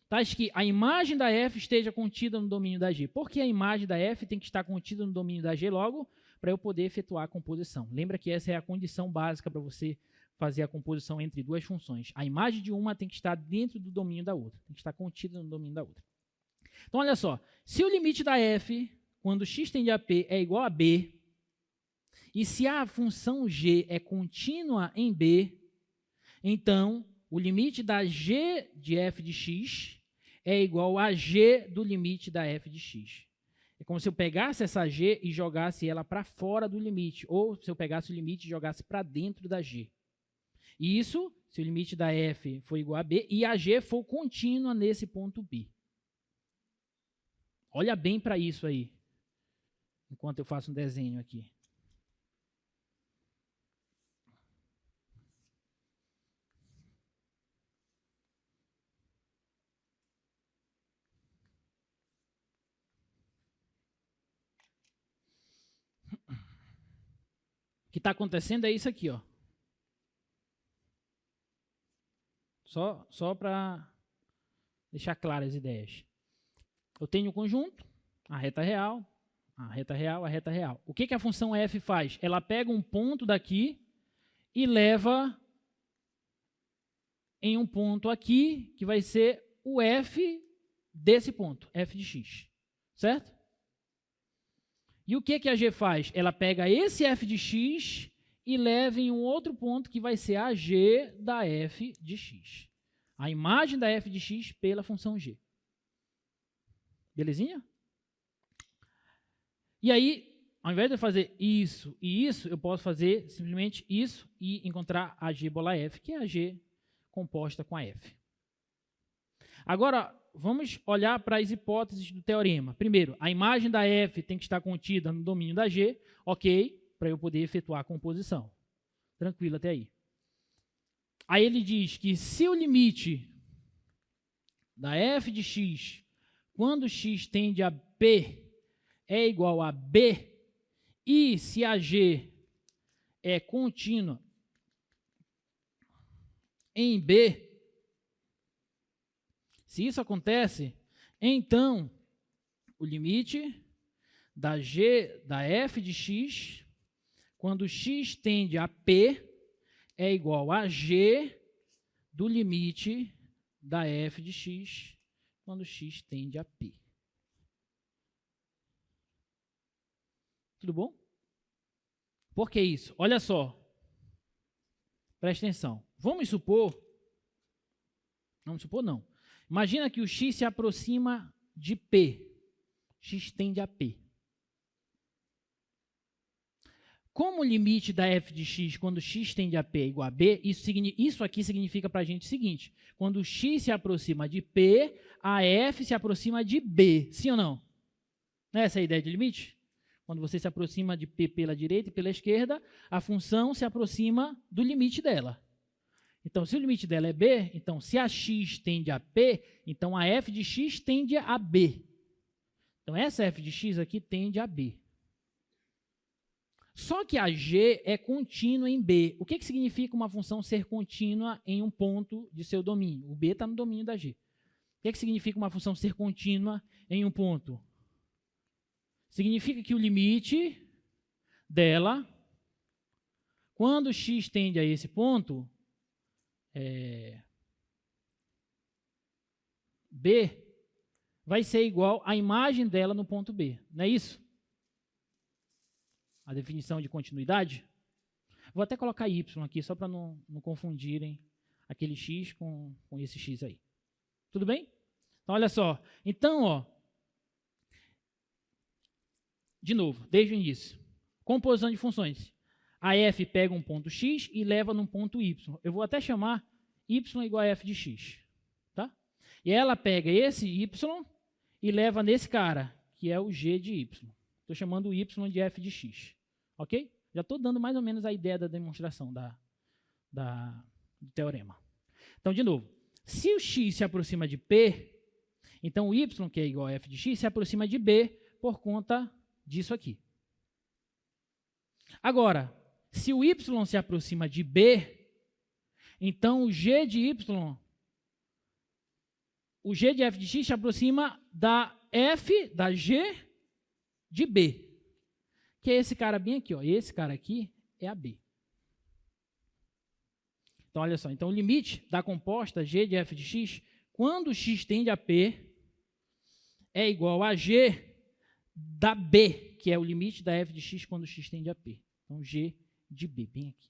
Speaker 1: tais que a imagem da f esteja contida no domínio da g. Por que a imagem da f tem que estar contida no domínio da g logo? Para eu poder efetuar a composição. Lembra que essa é a condição básica para você fazer a composição entre duas funções. A imagem de uma tem que estar dentro do domínio da outra, tem que estar contida no domínio da outra. Então, olha só, se o limite da f, quando x tende a p, é igual a b, e se a função g é contínua em b, então, o limite da g de f de x é igual a g do limite da f de x. É como se eu pegasse essa g e jogasse ela para fora do limite, ou se eu pegasse o limite e jogasse para dentro da g. E isso, se o limite da f for igual a b, e a g for contínua nesse ponto B. Olha bem para isso aí, enquanto eu faço um desenho aqui. O que está acontecendo é isso aqui, ó. Só para deixar claras as ideias. Eu tenho um conjunto, a reta real, a reta real, a reta real. O que a função f faz? Ela pega um ponto daqui e leva em um ponto aqui, que vai ser o f desse ponto, f de x. Certo? E o que a g faz? Ela pega esse f de x e leva em um outro ponto que vai ser a g da f de x. A imagem da f de x pela função g. Belezinha? E aí, ao invés de eu fazer isso e isso, eu posso fazer simplesmente isso e encontrar a g bola f, que é a g composta com a f. Agora, vamos olhar para as hipóteses do teorema. Primeiro, a imagem da f tem que estar contida no domínio da g, ok, para eu poder efetuar a composição. Tranquilo até aí. Aí ele diz que se o limite da f de x, quando x tende a p, é igual a b, e se a g é contínua em b, se isso acontece, então o limite da f de x, quando x tende a p, é igual a g do limite da f de x, quando x tende a p. Tudo bom? Por que isso? Olha só. Presta atenção. Vamos supor não. Imagina que o x se aproxima de P. X tende a P. Como o limite da f de x, quando x tende a P é igual a B, isso aqui significa para a gente o seguinte: quando o x se aproxima de P, a f se aproxima de B. Sim ou não? Não é essa a ideia de limite? Quando você se aproxima de P pela direita e pela esquerda, a função se aproxima do limite dela. Então, se o limite dela é B, então se a x tende a P, então a f de x tende a B. Então, essa f de x aqui tende a B. Só que a g é contínua em B. O que significa uma função ser contínua em um ponto de seu domínio? O B está no domínio da g. O que significa uma função ser contínua em um ponto? Significa que o limite dela, quando x tende a esse ponto, B vai ser igual à imagem dela no ponto B. Não é isso? A definição de continuidade. Vou até colocar y aqui, só para não confundirem aquele x com esse x aí. Tudo bem? Então, olha só. Então, ó, de novo, desde o início. Composição de funções. A f pega um ponto x e leva num ponto y. Eu vou até chamar y igual a f de x. Tá? E ela pega esse y e leva nesse cara, que é o g de y. Estou chamando o y de f de x. Ok? Já estou dando mais ou menos a ideia da demonstração do teorema. Então, de novo, se o x se aproxima de P, então o y, que é igual a f de x, se aproxima de B por conta disso aqui. Agora, se o y se aproxima de B, então o g de y, o g de f de x se aproxima da f, da g de B. Que é esse cara bem aqui, ó. Esse cara aqui é a B. Então, olha só. Então, o limite da composta g de f de x, quando x tende a P, é igual a g da B, que é o limite da f de x quando x tende a P. Então, g de B, bem aqui.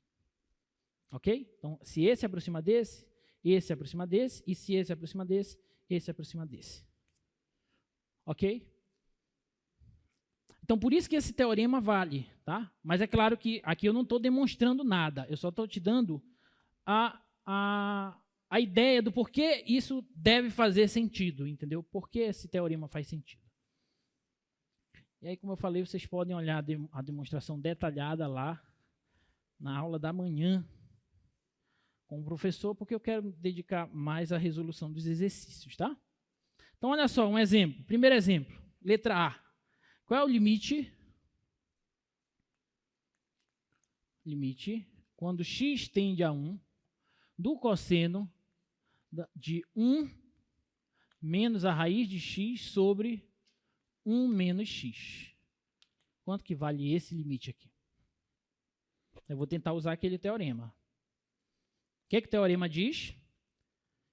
Speaker 1: Ok? Então, se esse se aproxima desse, esse se aproxima desse, e se esse se aproxima desse, esse se aproxima desse. Ok? Então, por isso que esse teorema vale, tá? Mas é claro que aqui eu não estou demonstrando nada, eu só estou te dando a ideia do porquê isso deve fazer sentido, entendeu? Por que esse teorema faz sentido. E aí, como eu falei, vocês podem olhar a demonstração detalhada lá na aula da manhã com o professor, porque eu quero me dedicar mais à resolução dos exercícios, tá? Então, olha só, um exemplo. Primeiro exemplo, letra A. Qual é o limite? Limite, quando x tende a 1, do cosseno de 1 menos a raiz de x sobre 1 menos x. Quanto que vale esse limite aqui? Eu vou tentar usar aquele teorema. O que é que o teorema diz?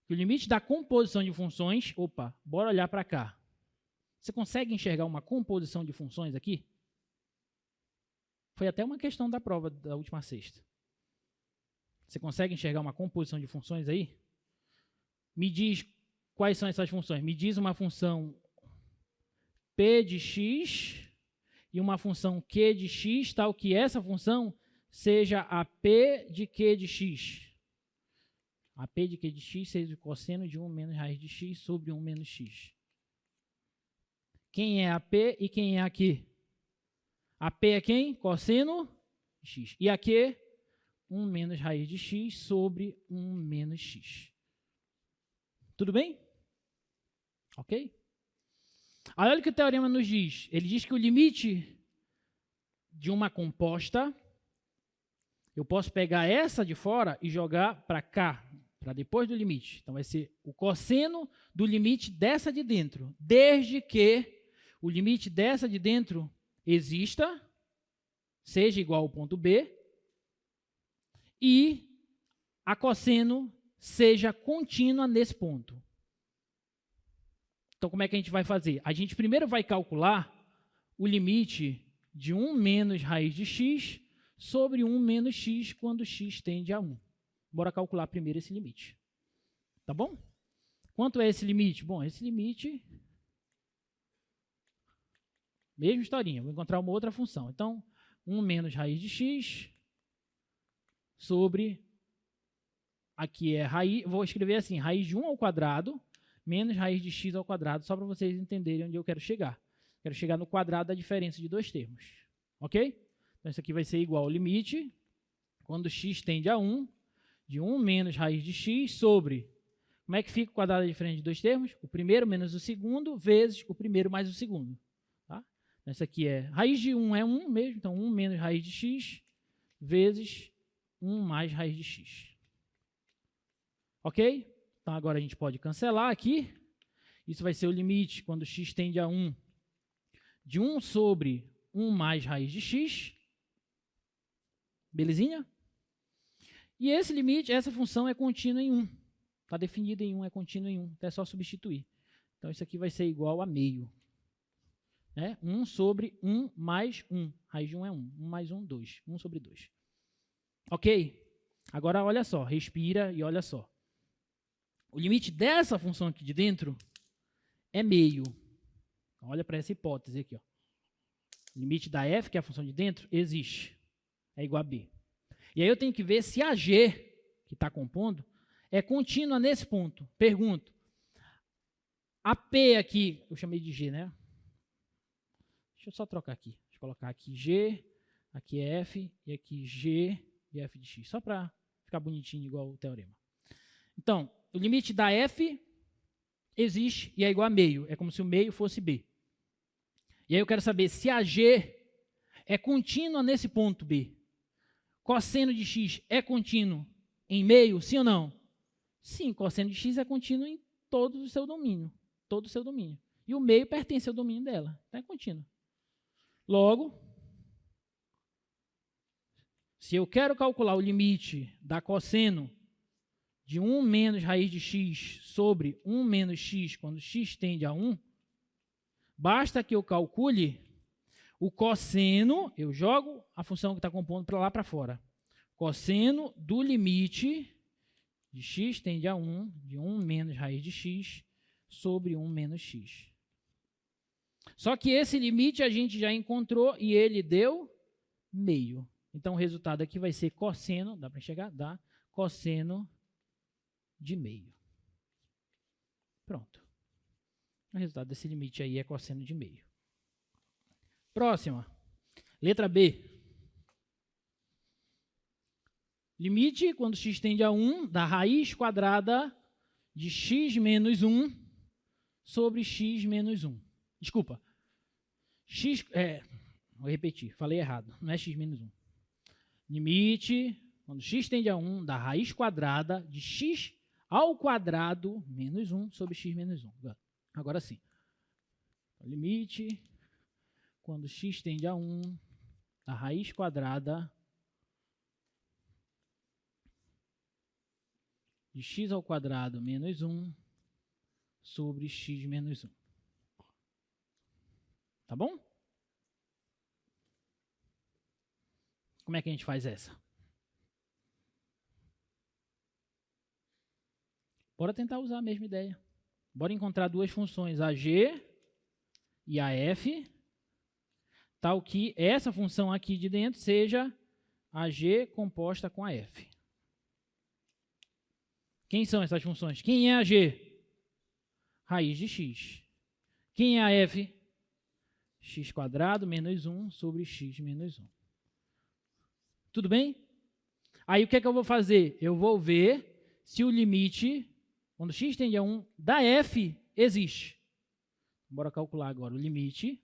Speaker 1: Que o limite da composição de funções... Opa, bora olhar para cá. Você consegue enxergar uma composição de funções aqui? Foi até uma questão da prova da última sexta. Você consegue enxergar uma composição de funções aí? Me diz quais são essas funções. Me diz uma função p de x e uma função q de x, tal que essa função seja a p de q de x. A p de q de x seja o cosseno de 1 menos raiz de x sobre 1 menos x. Quem é a P e quem é a Q? A P é quem? Cosseno de x. E a Q? 1 menos raiz de x sobre 1 menos x. Tudo bem? Ok? Aí olha o que o teorema nos diz. Ele diz que o limite de uma composta, eu posso pegar essa de fora e jogar para cá, para depois do limite. Então, vai ser o cosseno do limite dessa de dentro, desde que o limite dessa de dentro exista, seja igual ao ponto B, e a cosseno seja contínua nesse ponto. Então, como é que a gente vai fazer? A gente primeiro vai calcular o limite de 1 menos raiz de x sobre 1 menos x quando x tende a 1. Bora calcular primeiro esse limite. Tá bom? Quanto é esse limite? Bom, esse limite... Mesma historinha, vou encontrar uma outra função. Então, 1 menos raiz de x sobre, aqui é raiz, vou escrever assim, raiz de 1 ao quadrado menos raiz de x ao quadrado, só para vocês entenderem onde eu quero chegar. Quero chegar no quadrado da diferença de dois termos. Ok? Então, isso aqui vai ser igual ao limite, quando x tende a 1, de 1 menos raiz de x sobre, como é que fica o quadrado da diferença de dois termos? O primeiro menos o segundo, vezes o primeiro mais o segundo. Essa aqui é, raiz de 1 é 1 mesmo, então 1 menos raiz de x, vezes 1 mais raiz de x. Ok? Então, agora a gente pode cancelar aqui. Isso vai ser o limite, quando x tende a 1, de 1 sobre 1 mais raiz de x. Belezinha? E esse limite, essa função é contínua em 1. Está definida em 1, é contínua em 1. Então, é só substituir. Então, isso aqui vai ser igual a meio. 1 sobre 1 mais 1. Raiz de 1 é 1. 1 mais 1, 2. 1 sobre 2. Ok? Agora, olha só. Respira e olha só. O limite dessa função aqui de dentro é meio. Olha para essa hipótese aqui. Ó. O limite da f, que é a função de dentro, existe. É igual a b. E aí eu tenho que ver se a g, que está compondo, é contínua nesse ponto. Pergunto. A p aqui, eu chamei de g, né? Deixa eu só trocar aqui. Deixa eu colocar aqui G, aqui é F, e aqui G e F de X. Só para ficar bonitinho igual o teorema. Então, o limite da F existe e é igual a meio. É como se o meio fosse B. E aí eu quero saber se a G é contínua nesse ponto B. Cosseno de X é contínuo em meio, sim ou não? Sim, cosseno de X é contínuo em todo o seu domínio. Todo o seu domínio. E o meio pertence ao domínio dela. Então é contínuo. Logo, se eu quero calcular o limite da cosseno de 1 menos raiz de x sobre 1 menos x, quando x tende a 1, basta que eu calcule o cosseno, eu jogo a função que está compondo para lá para fora. Cosseno do limite de x tende a 1, de 1 menos raiz de x sobre 1 menos x. Só que esse limite a gente já encontrou e ele deu meio. Então, o resultado aqui vai ser cosseno, dá para enxergar? Dá, cosseno de meio. Pronto. O resultado desse limite aí é cosseno de meio. Próxima. Letra B. Limite, quando x tende a 1, da raiz quadrada de x menos 1 sobre x menos 1. Desculpa. Vou repetir, falei errado. Não é x menos 1. Limite, quando x tende a 1, da raiz quadrada de x ao quadrado menos 1 sobre x menos 1. Agora sim. Limite, quando x tende a 1, da raiz quadrada de x ao quadrado menos 1 sobre x menos 1. Tá bom? Como é que a gente faz essa? Bora tentar usar a mesma ideia. Bora encontrar duas funções, a g e a f, tal que essa função aqui de dentro seja a g composta com a f. Quem são essas funções? Quem é a g? Raiz de x. Quem é a f? X quadrado menos 1 sobre x menos 1. Tudo bem? Aí o que é que eu vou fazer? Eu vou ver se o limite, quando x tende a 1, da f existe. Bora calcular agora o limite.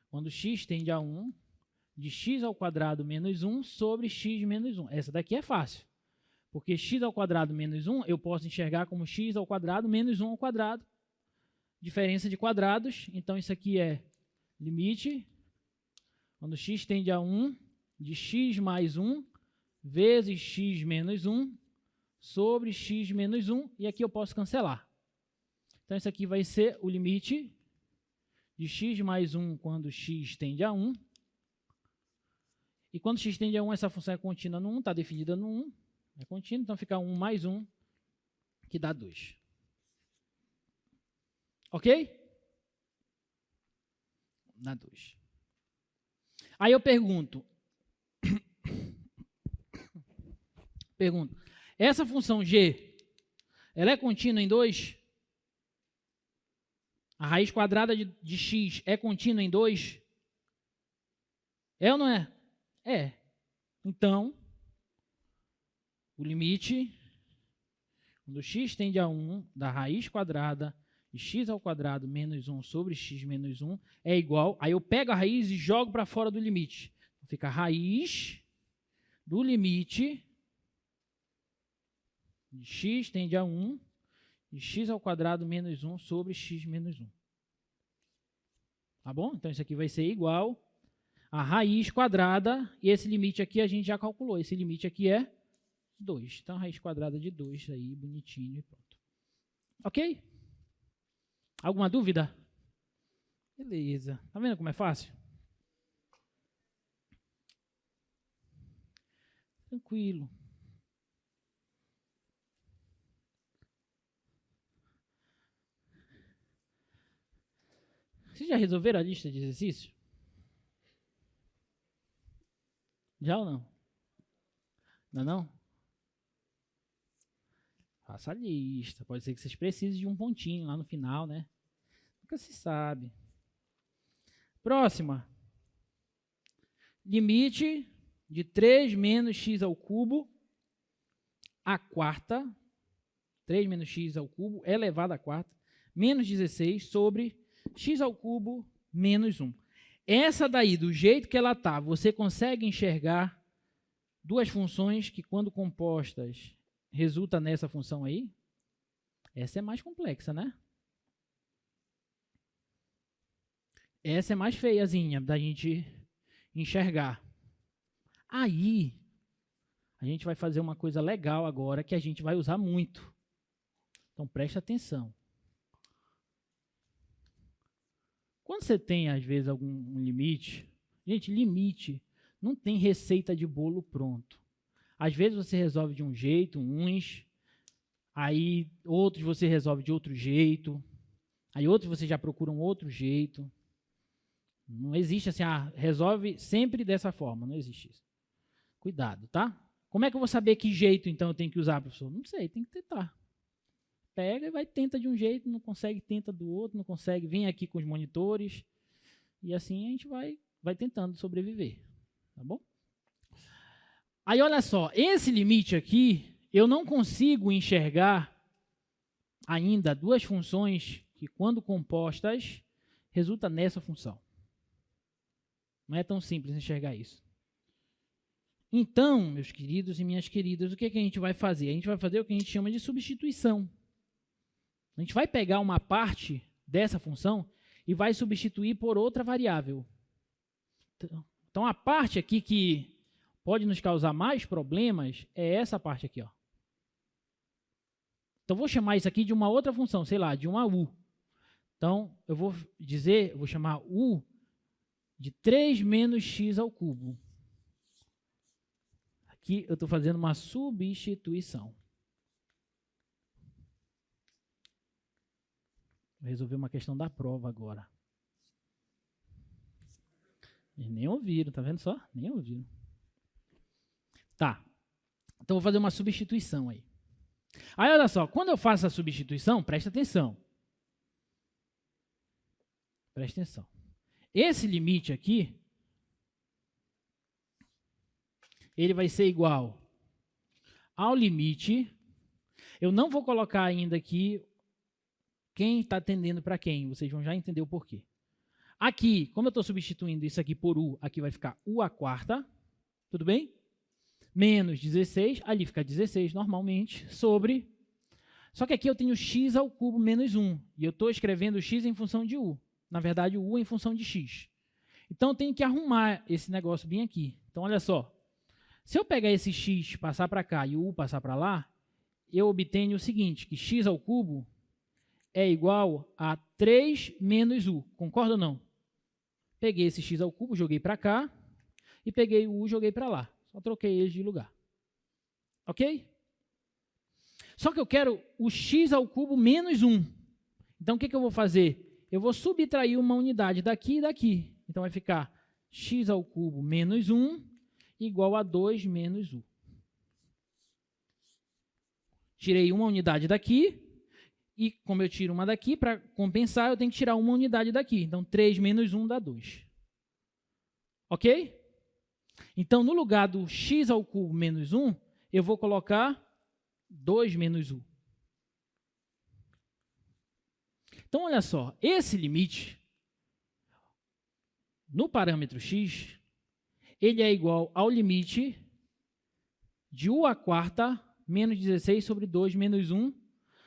Speaker 1: Quando x tende a 1, de x ao quadrado menos 1 sobre x menos 1. Essa daqui é fácil. Porque x ao quadrado menos 1, eu posso enxergar como x ao quadrado menos 1 ao quadrado. Diferença de quadrados. Então, isso aqui é limite. Quando x tende a 1, de x mais 1 vezes x menos 1 sobre x menos 1. E aqui eu posso cancelar. Então, isso aqui vai ser o limite de x mais 1 quando x tende a 1. E quando x tende a 1, essa função é contínua no 1, está definida no 1. É contínua, então fica 1 mais 1, que dá 2. Ok? Dá 2. Aí eu pergunto, essa função g, ela é contínua em 2? A raiz quadrada de x é contínua em 2? É ou não é? É. Então, o limite, quando x tende a 1, da raiz quadrada de x ao quadrado menos 1 sobre x menos 1 é igual, aí eu pego a raiz e jogo para fora do limite. Fica a raiz do limite de x tende a 1 de x ao quadrado menos 1 sobre x menos 1. Tá bom? Então, isso aqui vai ser igual a raiz quadrada, e esse limite aqui a gente já calculou. Esse limite aqui é 2. Então, a raiz quadrada de 2 aí, bonitinho e pronto. Ok? Alguma dúvida? Beleza. Tá vendo como é fácil? Tranquilo. Vocês já resolveram a lista de exercícios? Já ou não? Não, não? Faça a lista. Pode ser que vocês precisem de um pontinho lá no final, né? Nunca se sabe. Próxima. Limite de 3 menos x ao cubo a quarta, 3 menos x ao cubo elevado à quarta, menos 16 sobre x ao cubo menos 1. Essa daí, do jeito que ela está, você consegue enxergar duas funções que, quando compostas, resulta nessa função aí? Essa é mais complexa, né? Essa é mais feiazinha da gente enxergar. Aí, a gente vai fazer uma coisa legal agora que a gente vai usar muito. Então, preste atenção. Quando você tem, às vezes, algum limite, gente, limite não tem receita de bolo pronto. Às vezes você resolve de um jeito, uns, aí outros você resolve de outro jeito, aí outros você já procura um outro jeito. Não existe assim, resolve sempre dessa forma, não existe isso. Cuidado, tá? Como é que eu vou saber que jeito, então, eu tenho que usar, professor? Não sei, tem que tentar. Pega e vai, tenta de um jeito, não consegue, tenta do outro, não consegue, vem aqui com os monitores, e assim a gente vai tentando sobreviver, tá bom? Aí, olha só, esse limite aqui, eu não consigo enxergar ainda duas funções que, quando compostas, resulta nessa função. Não é tão simples enxergar isso. Então, meus queridos e minhas queridas, o que a gente vai fazer? A gente vai fazer o que a gente chama de substituição. A gente vai pegar uma parte dessa função e vai substituir por outra variável. Então, a parte aqui que pode nos causar mais problemas é essa parte aqui, ó. Então, vou chamar isso aqui de uma outra função, sei lá, de uma u. Então, eu vou chamar u de 3 menos x ao cubo. Aqui eu estou fazendo uma substituição. Vou resolver uma questão da prova agora. Eles nem ouviram, tá vendo só? Nem ouviram. Tá. Então, vou fazer uma substituição aí. Aí, olha só, quando eu faço a substituição, presta atenção. Presta atenção. Esse limite aqui, ele vai ser igual ao limite. Eu não vou colocar ainda aqui quem está tendendo para quem, vocês vão já entender o porquê. Aqui, como eu estou substituindo isso aqui por u, aqui vai ficar u à quarta, tudo bem? Menos 16, ali fica 16 normalmente, sobre... Só que aqui eu tenho x ao cubo menos 1, e eu estou escrevendo x em função de u. Na verdade, o u em função de x. Então, eu tenho que arrumar esse negócio bem aqui. Então, olha só. Se eu pegar esse x, passar para cá e o u passar para lá, eu obtenho o seguinte, que x ao cubo é igual a 3 menos u. Concorda ou não? Peguei esse x ao cubo, joguei para cá, e peguei o u, joguei para lá. Só troquei eles de lugar. Ok? Só que eu quero o x ao cubo menos 1. Então, o que eu vou fazer? Eu vou subtrair uma unidade daqui e daqui. Então, vai ficar x ao cubo menos 1 igual a 2 menos u. Tirei uma unidade daqui, e como eu tiro uma daqui, para compensar, eu tenho que tirar uma unidade daqui. Então, 3 menos 1 dá 2. Ok? Então, no lugar do x ao cubo menos 1, eu vou colocar 2 menos u. Então, olha só, esse limite, no parâmetro x, ele é igual ao limite de u à quarta menos 16 sobre 2 menos 1,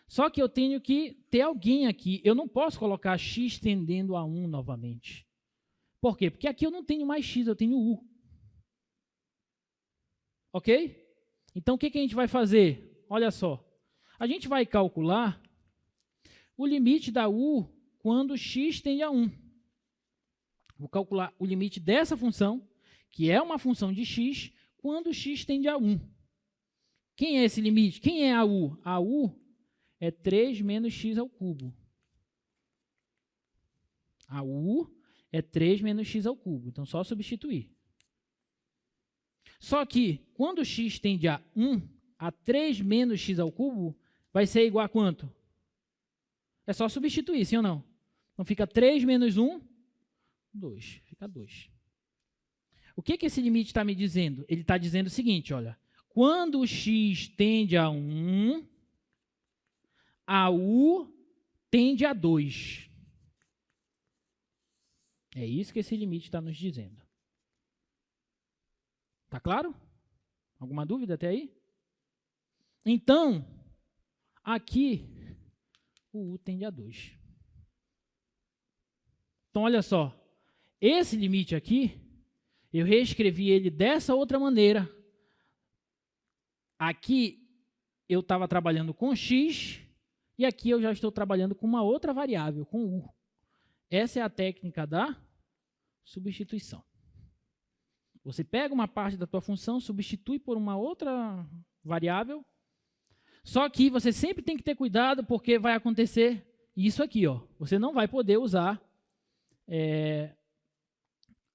Speaker 1: só que eu tenho que ter alguém aqui. Eu não posso colocar x tendendo a 1 novamente. Por quê? Porque aqui eu não tenho mais x, eu tenho u. Ok? Então, o que a gente vai fazer? Olha só, a gente vai calcular o limite da u quando x tende a 1. Vou calcular o limite dessa função, que é uma função de x, quando x tende a 1. Quem é esse limite? Quem é a u? A u é 3 menos x ao cubo. A u é 3 menos x ao cubo. Então, só substituir. Só que, quando x tende a 1, a 3 menos x ao cubo vai ser igual a quanto? É só substituir, sim ou não? Então, fica 3 menos 1 2. Fica 2. O que esse limite está me dizendo? Ele está dizendo o seguinte, olha. Quando o x tende a 1, a u tende a 2. É isso que esse limite está nos dizendo. Tá claro? Alguma dúvida até aí? Então, aqui, o u tende a 2. Então, olha só. Esse limite aqui, eu reescrevi ele dessa outra maneira. Aqui, eu estava trabalhando com x, e aqui eu já estou trabalhando com uma outra variável, com u. Essa é a técnica da substituição. Você pega uma parte da tua função, substitui por uma outra variável, só que você sempre tem que ter cuidado, porque vai acontecer isso aqui, ó. Você não vai poder usar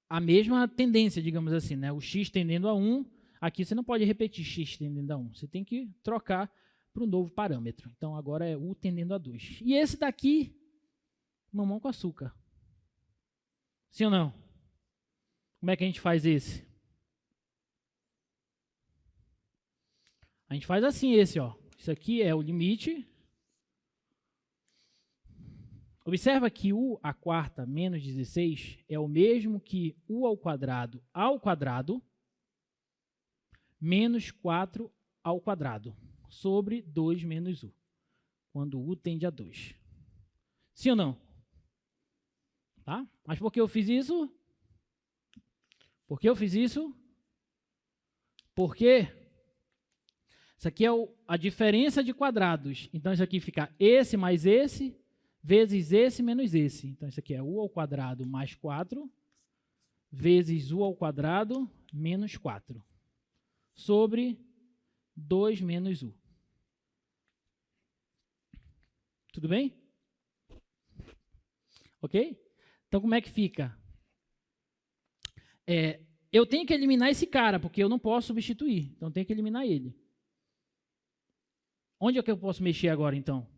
Speaker 1: a mesma tendência, digamos assim, né? O x tendendo a 1, aqui você não pode repetir x tendendo a 1. Você tem que trocar para um novo parâmetro. Então, agora é u tendendo a 2. E esse daqui, mamão com açúcar. Sim ou não? Como é que a gente faz esse? A gente faz assim esse, ó. Isso aqui é o limite. Observa que u à quarta menos 16 é o mesmo que u ao quadrado menos 4 ao quadrado sobre 2 menos u, quando u tende a 2. Sim ou não? Tá? Mas por que eu fiz isso? Por que eu fiz isso? Porque isso aqui é a diferença de quadrados. Então, isso aqui fica esse mais esse, vezes esse menos esse. Então, isso aqui é u ao quadrado mais 4, vezes u ao quadrado menos 4, sobre 2 menos u. Tudo bem? Ok? Então, como é que fica? Eu tenho que eliminar esse cara, porque eu não posso substituir. Então, eu tenho que eliminar ele. Onde é que eu posso mexer agora, então?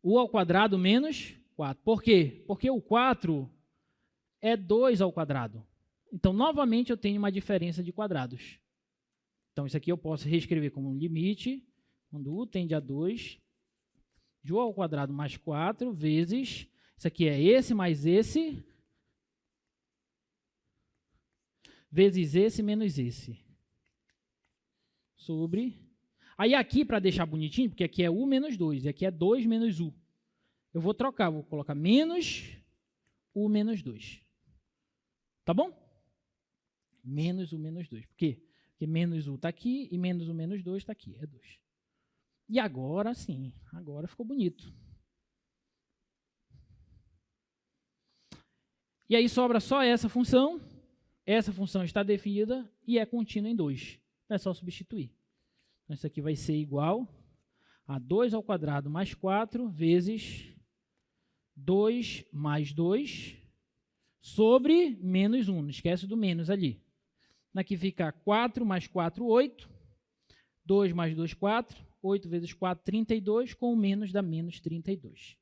Speaker 1: U ao quadrado menos 4. Por quê? Porque o 4 é 2 ao quadrado. Então, novamente, eu tenho uma diferença de quadrados. Então, isso aqui eu posso reescrever como um limite, quando u tende a 2, de u ao quadrado mais 4, vezes, isso aqui é esse mais esse, vezes esse menos esse, sobre... Aí aqui, para deixar bonitinho, porque aqui é u menos 2, e aqui é 2 menos u. Eu vou trocar, vou colocar menos u menos 2. Tá bom? Menos u menos 2. Por quê? Porque menos u está aqui e menos u menos 2 está aqui, é 2. E agora sim, agora ficou bonito. E aí sobra só essa função está definida e é contínua em 2. É só substituir. Então, isso aqui vai ser igual a 2 ao quadrado mais 4 vezes 2 mais 2 sobre menos 1. Não esquece do menos ali. Aqui fica 4 mais 4, 8. 2 mais 2, 4. 8 vezes 4, 32, com o menos dá menos 32.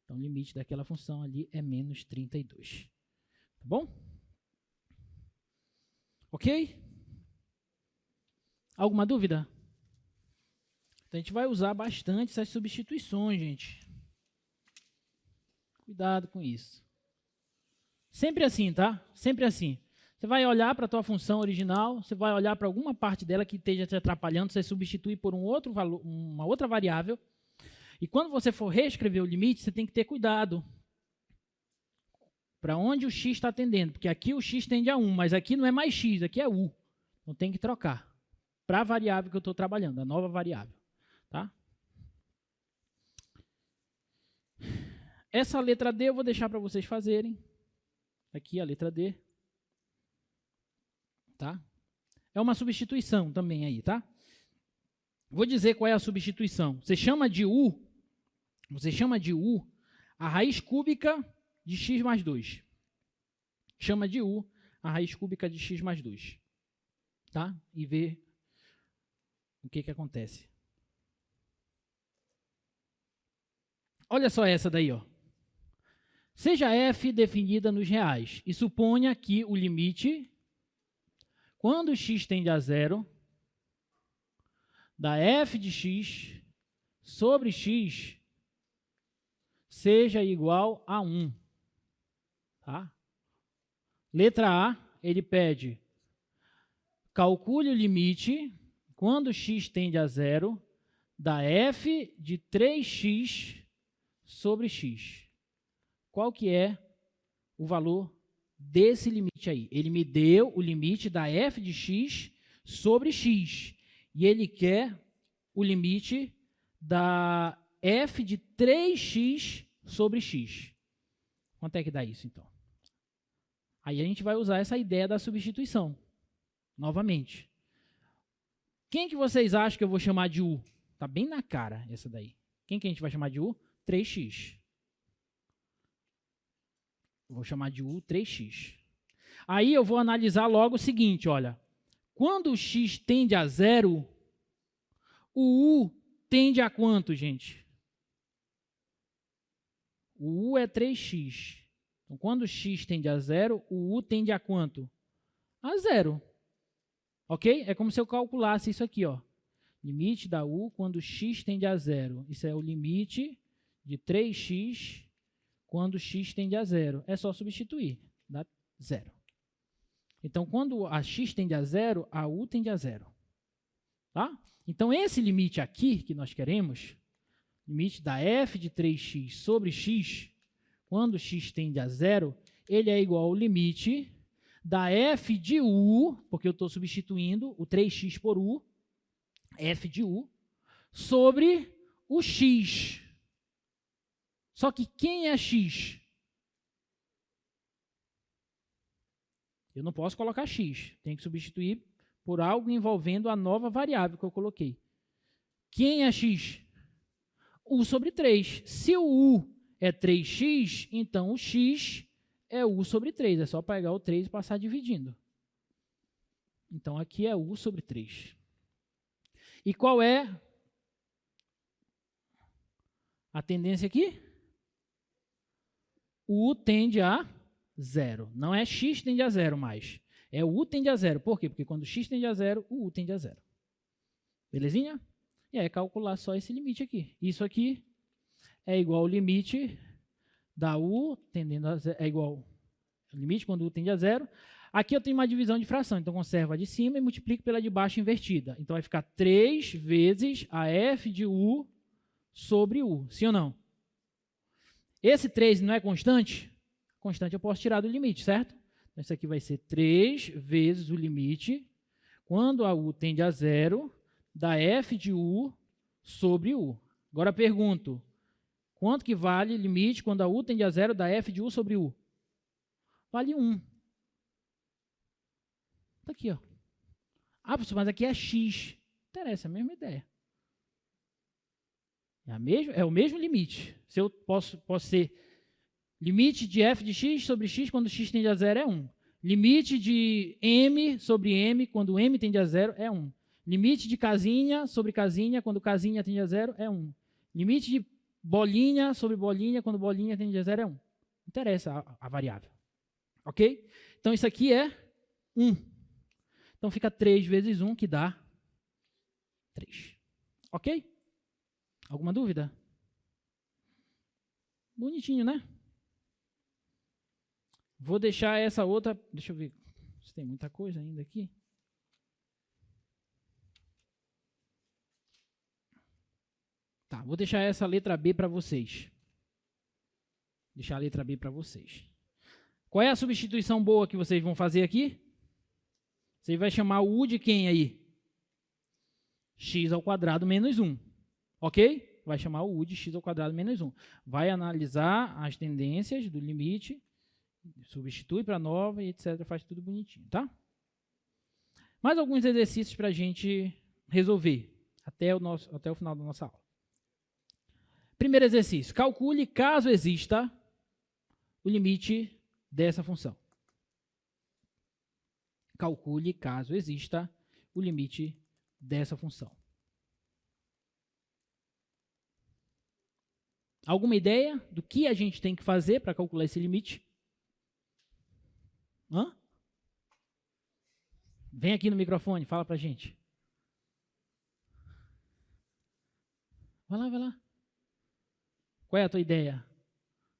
Speaker 1: Então, o limite daquela função ali é menos 32. Tá bom? Ok? Alguma dúvida? Então, a gente vai usar bastante essas substituições, gente. Cuidado com isso. Sempre assim, tá? Sempre assim. Você vai olhar para a tua função original, você vai olhar para alguma parte dela que esteja te atrapalhando, você substitui por um outro valor, uma outra variável. E quando você for reescrever o limite, você tem que ter cuidado. Para onde o x está tendendo? Porque aqui o x tende a 1, mas aqui não é mais x, aqui é u. Então tem que trocar para a variável que eu estou trabalhando, a nova variável. Tá? Essa letra D eu vou deixar para vocês fazerem. Aqui a letra D. Tá? É uma substituição também aí, tá? Vou dizer qual é a substituição. Você chama de u a raiz cúbica de x mais 2. Chama de u a raiz cúbica de x mais 2. Tá? E vê o que acontece. Olha só essa daí, ó. Seja f definida nos reais e suponha que o limite, quando x tende a zero, da f de x sobre x seja igual a 1. Tá? Letra A, ele pede, calcule o limite, quando x tende a zero, da f de 3x sobre x. Qual que é o valor desse limite aí? Ele me deu o limite da f de x sobre x. E ele quer o limite da f de 3x sobre x. Quanto é que dá isso, então? Aí a gente vai usar essa ideia da substituição, novamente. Quem que vocês acham que eu vou chamar de u? Está bem na cara essa daí. Quem que a gente vai chamar de u? 3x. Vou chamar de u 3x. Aí eu vou analisar logo o seguinte, olha. Quando o x tende a zero, o u tende a quanto, gente? O u é 3x. Então, quando x tende a zero, o u tende a quanto? A zero. Ok? É como se eu calculasse isso aqui, ó. Limite da u quando x tende a zero. Isso é o limite de 3x quando x tende a zero. É só substituir. Dá zero. Então, quando a x tende a zero, a u tende a zero. Tá? Então, esse limite aqui que nós queremos, limite da f de 3x sobre x, quando x tende a zero, ele é igual ao limite da f de u, porque eu estou substituindo o 3x por u, f de u, sobre o x. Só que quem é x? Eu não posso colocar x, tem que substituir por algo envolvendo a nova variável que eu coloquei. Quem é x? U sobre 3. Se o u é 3x, então o x é u sobre 3. É só pegar o 3 e passar dividindo. Então, aqui é u sobre 3. E qual é a tendência aqui? O u tende a zero. Não é x tende a zero mais. É o u tende a zero. Por quê? Porque quando x tende a zero, o u tende a zero. Belezinha? E aí, calcular só esse limite aqui. Isso aqui é igual ao limite da u tendendo a zero, é igual ao limite quando u tende a zero. Aqui eu tenho uma divisão de fração, então conservo a de cima e multiplico pela de baixo invertida. Então vai ficar 3 vezes a f de u sobre u. Sim ou não? Esse 3 não é constante? Constante eu posso tirar do limite, certo? Então isso aqui vai ser 3 vezes o limite, quando a u tende a zero, da f de u sobre u. Agora pergunto, quanto que vale limite quando a u tende a zero da f de u sobre u? Vale 1. Está aqui, ó. Ah, professor, mas aqui é x. Interessa, é a mesma ideia. É o mesmo limite. Se eu posso ser limite de f de x sobre x quando x tende a zero é 1. Limite de m sobre m quando m tende a zero é 1. Limite de casinha sobre casinha quando casinha tende a zero é 1. Limite de bolinha sobre bolinha quando bolinha tende a zero é 1. Não interessa a variável. Ok? Então, isso aqui é 1. Então, fica 3 vezes 1, que dá 3. Ok? Alguma dúvida? Bonitinho, né? Vou deixar essa outra... Deixa eu ver se tem muita coisa ainda aqui. Tá, vou deixar essa letra B para vocês. Deixar a letra B para vocês. Qual é a substituição boa que vocês vão fazer aqui? Você vai chamar o u de quem aí? X ao quadrado menos 1. Ok? Vai chamar o u de x ao quadrado menos 1. Vai analisar as tendências do limite, substitui para nova e etc. Faz tudo bonitinho, tá? Mais alguns exercícios para a gente resolver até o final da nossa aula. Primeiro exercício. Calcule, caso exista, o limite dessa função. Calcule, caso exista, o limite dessa função. Alguma ideia do que a gente tem que fazer para calcular esse limite? Hã? Vem aqui no microfone, fala para a gente. Vai lá, vai lá. Qual é a tua ideia?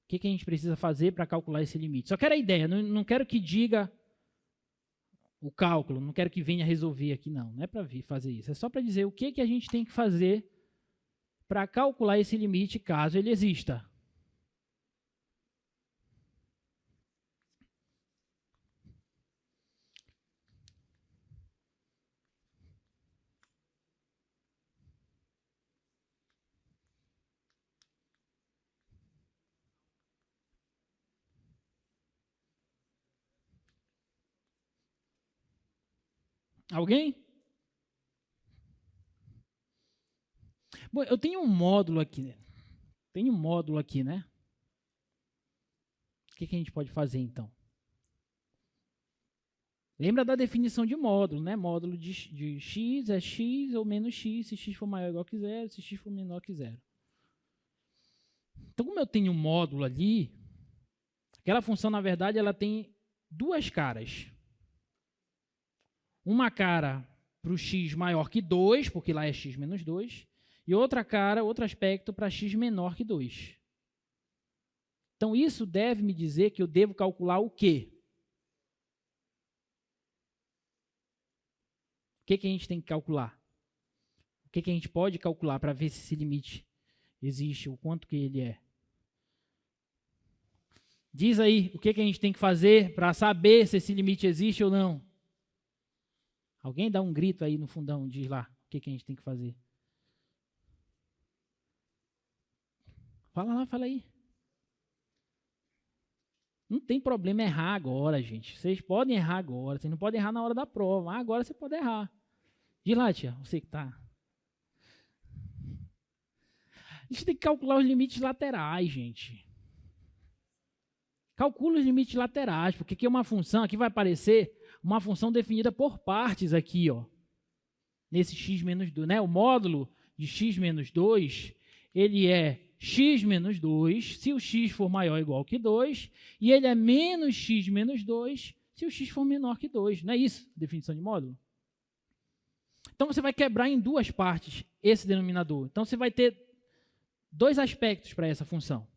Speaker 1: O que a gente precisa fazer para calcular esse limite? Só quero a ideia, não quero que diga o cálculo, não quero que venha resolver aqui, não. Não é para vir fazer isso. É só para dizer o que a gente tem que fazer para calcular esse limite, caso ele exista. Alguém? Bom, eu tenho um módulo aqui, né? Né? O que a gente pode fazer, então? Lembra da definição de módulo, né? Módulo de x é x ou menos x, se x for maior ou igual que zero, se x for menor que zero. Então, como eu tenho um módulo ali, aquela função, na verdade, ela tem duas caras. Uma cara para o x maior que 2, porque lá é x menos 2, e outra cara, outro aspecto para x menor que 2. Então, isso deve me dizer que eu devo calcular o quê? O que a gente tem que calcular? O que a gente pode calcular para ver se esse limite existe, o quanto que ele é? Diz aí o que a gente tem que fazer para saber se esse limite existe ou não. Alguém dá um grito aí no fundão, diz lá o que a gente tem que fazer. Fala lá, fala aí. Não tem problema errar agora, gente. Vocês podem errar agora, vocês não podem errar na hora da prova. Mas agora você pode errar. Diz lá, tia, você que está. A gente tem que calcular os limites laterais, gente. Calcula os limites laterais, porque aqui é uma função, aqui vai aparecer uma função definida por partes aqui, ó. Nesse x menos 2, né? O módulo de x menos 2, ele é x menos 2, se o x for maior ou igual que 2, e ele é menos x menos 2, se o x for menor que 2. Não é isso a definição de módulo? Então, você vai quebrar em duas partes esse denominador. Então, você vai ter dois aspectos para essa função.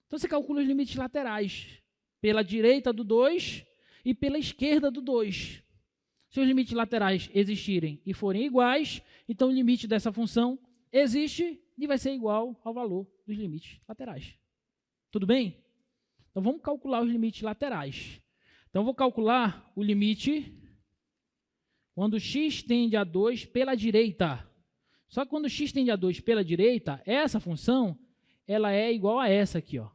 Speaker 1: Então, você calcula os limites laterais, pela direita do 2 e pela esquerda do 2. Se os limites laterais existirem e forem iguais, então o limite dessa função existe e vai ser igual ao valor dos limites laterais. Tudo bem? Então, vamos calcular os limites laterais. Então, eu vou calcular o limite quando x tende a 2 pela direita. Só que quando x tende a 2 pela direita, essa função ela é igual a essa aqui, ó.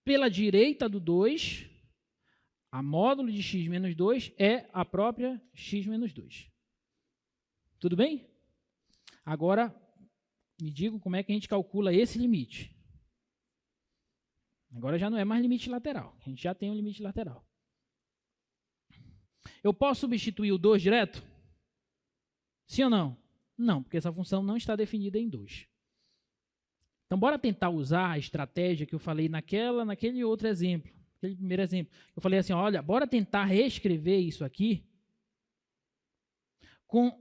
Speaker 1: Pela direita do 2, a módulo de x menos 2 é a própria x menos 2. Tudo bem? Agora, me digam como é que a gente calcula esse limite. Agora já não é mais limite lateral. A gente já tem um limite lateral. Eu posso substituir o 2 direto? Sim ou não? Não, porque essa função não está definida em 2. Então, bora tentar usar a estratégia que eu falei naquele outro exemplo, aquele primeiro exemplo. Eu falei assim, olha, bora tentar reescrever isso aqui com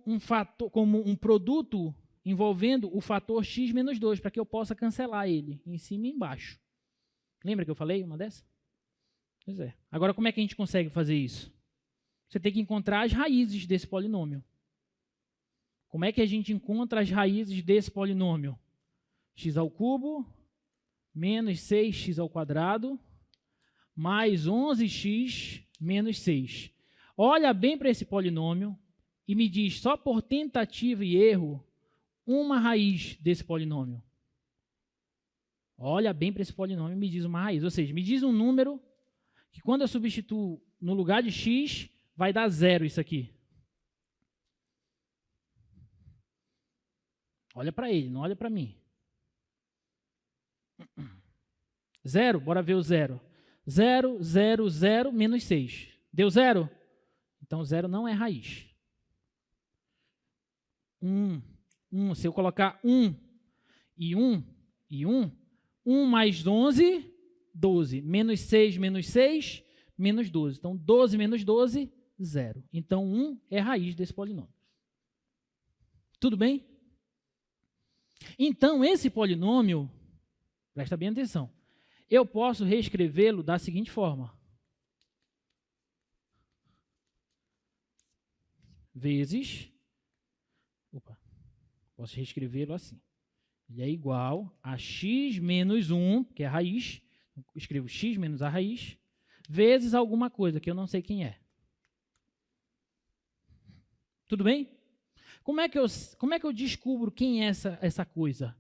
Speaker 1: como um produto envolvendo o fator x menos 2, para que eu possa cancelar ele em cima e embaixo. Lembra que eu falei uma dessa? Pois é. Agora, como é que a gente consegue fazer isso? Você tem que encontrar as raízes desse polinômio. Como é que a gente encontra as raízes desse polinômio? X ao cubo, menos 6x ao quadrado, mais 11x menos 6. Olha bem para esse polinômio e me diz, só por tentativa e erro, uma raiz desse polinômio. Olha bem para esse polinômio e me diz uma raiz. Ou seja, me diz um número que quando eu substituo no lugar de x, vai dar 0 isso aqui. Olha para ele, não olha para mim. 0, bora ver o 0. 0, 0, 0, menos 6. Deu 0? Então, 0 não é raiz. 1. Se eu colocar 1 e 1 e 1, 1 mais 11, 12. Menos 6, menos 12. Então, 12 menos 12, 0. Então, 1 é a raiz desse polinômio. Tudo bem? Então, esse polinômio, presta bem atenção, eu posso reescrevê-lo da seguinte forma. Vezes, posso reescrevê-lo assim. Ele é igual a x menos 1, que é a raiz, escrevo x menos a raiz, vezes alguma coisa, que eu não sei quem é. Tudo bem? Como é que eu descubro quem é essa coisa?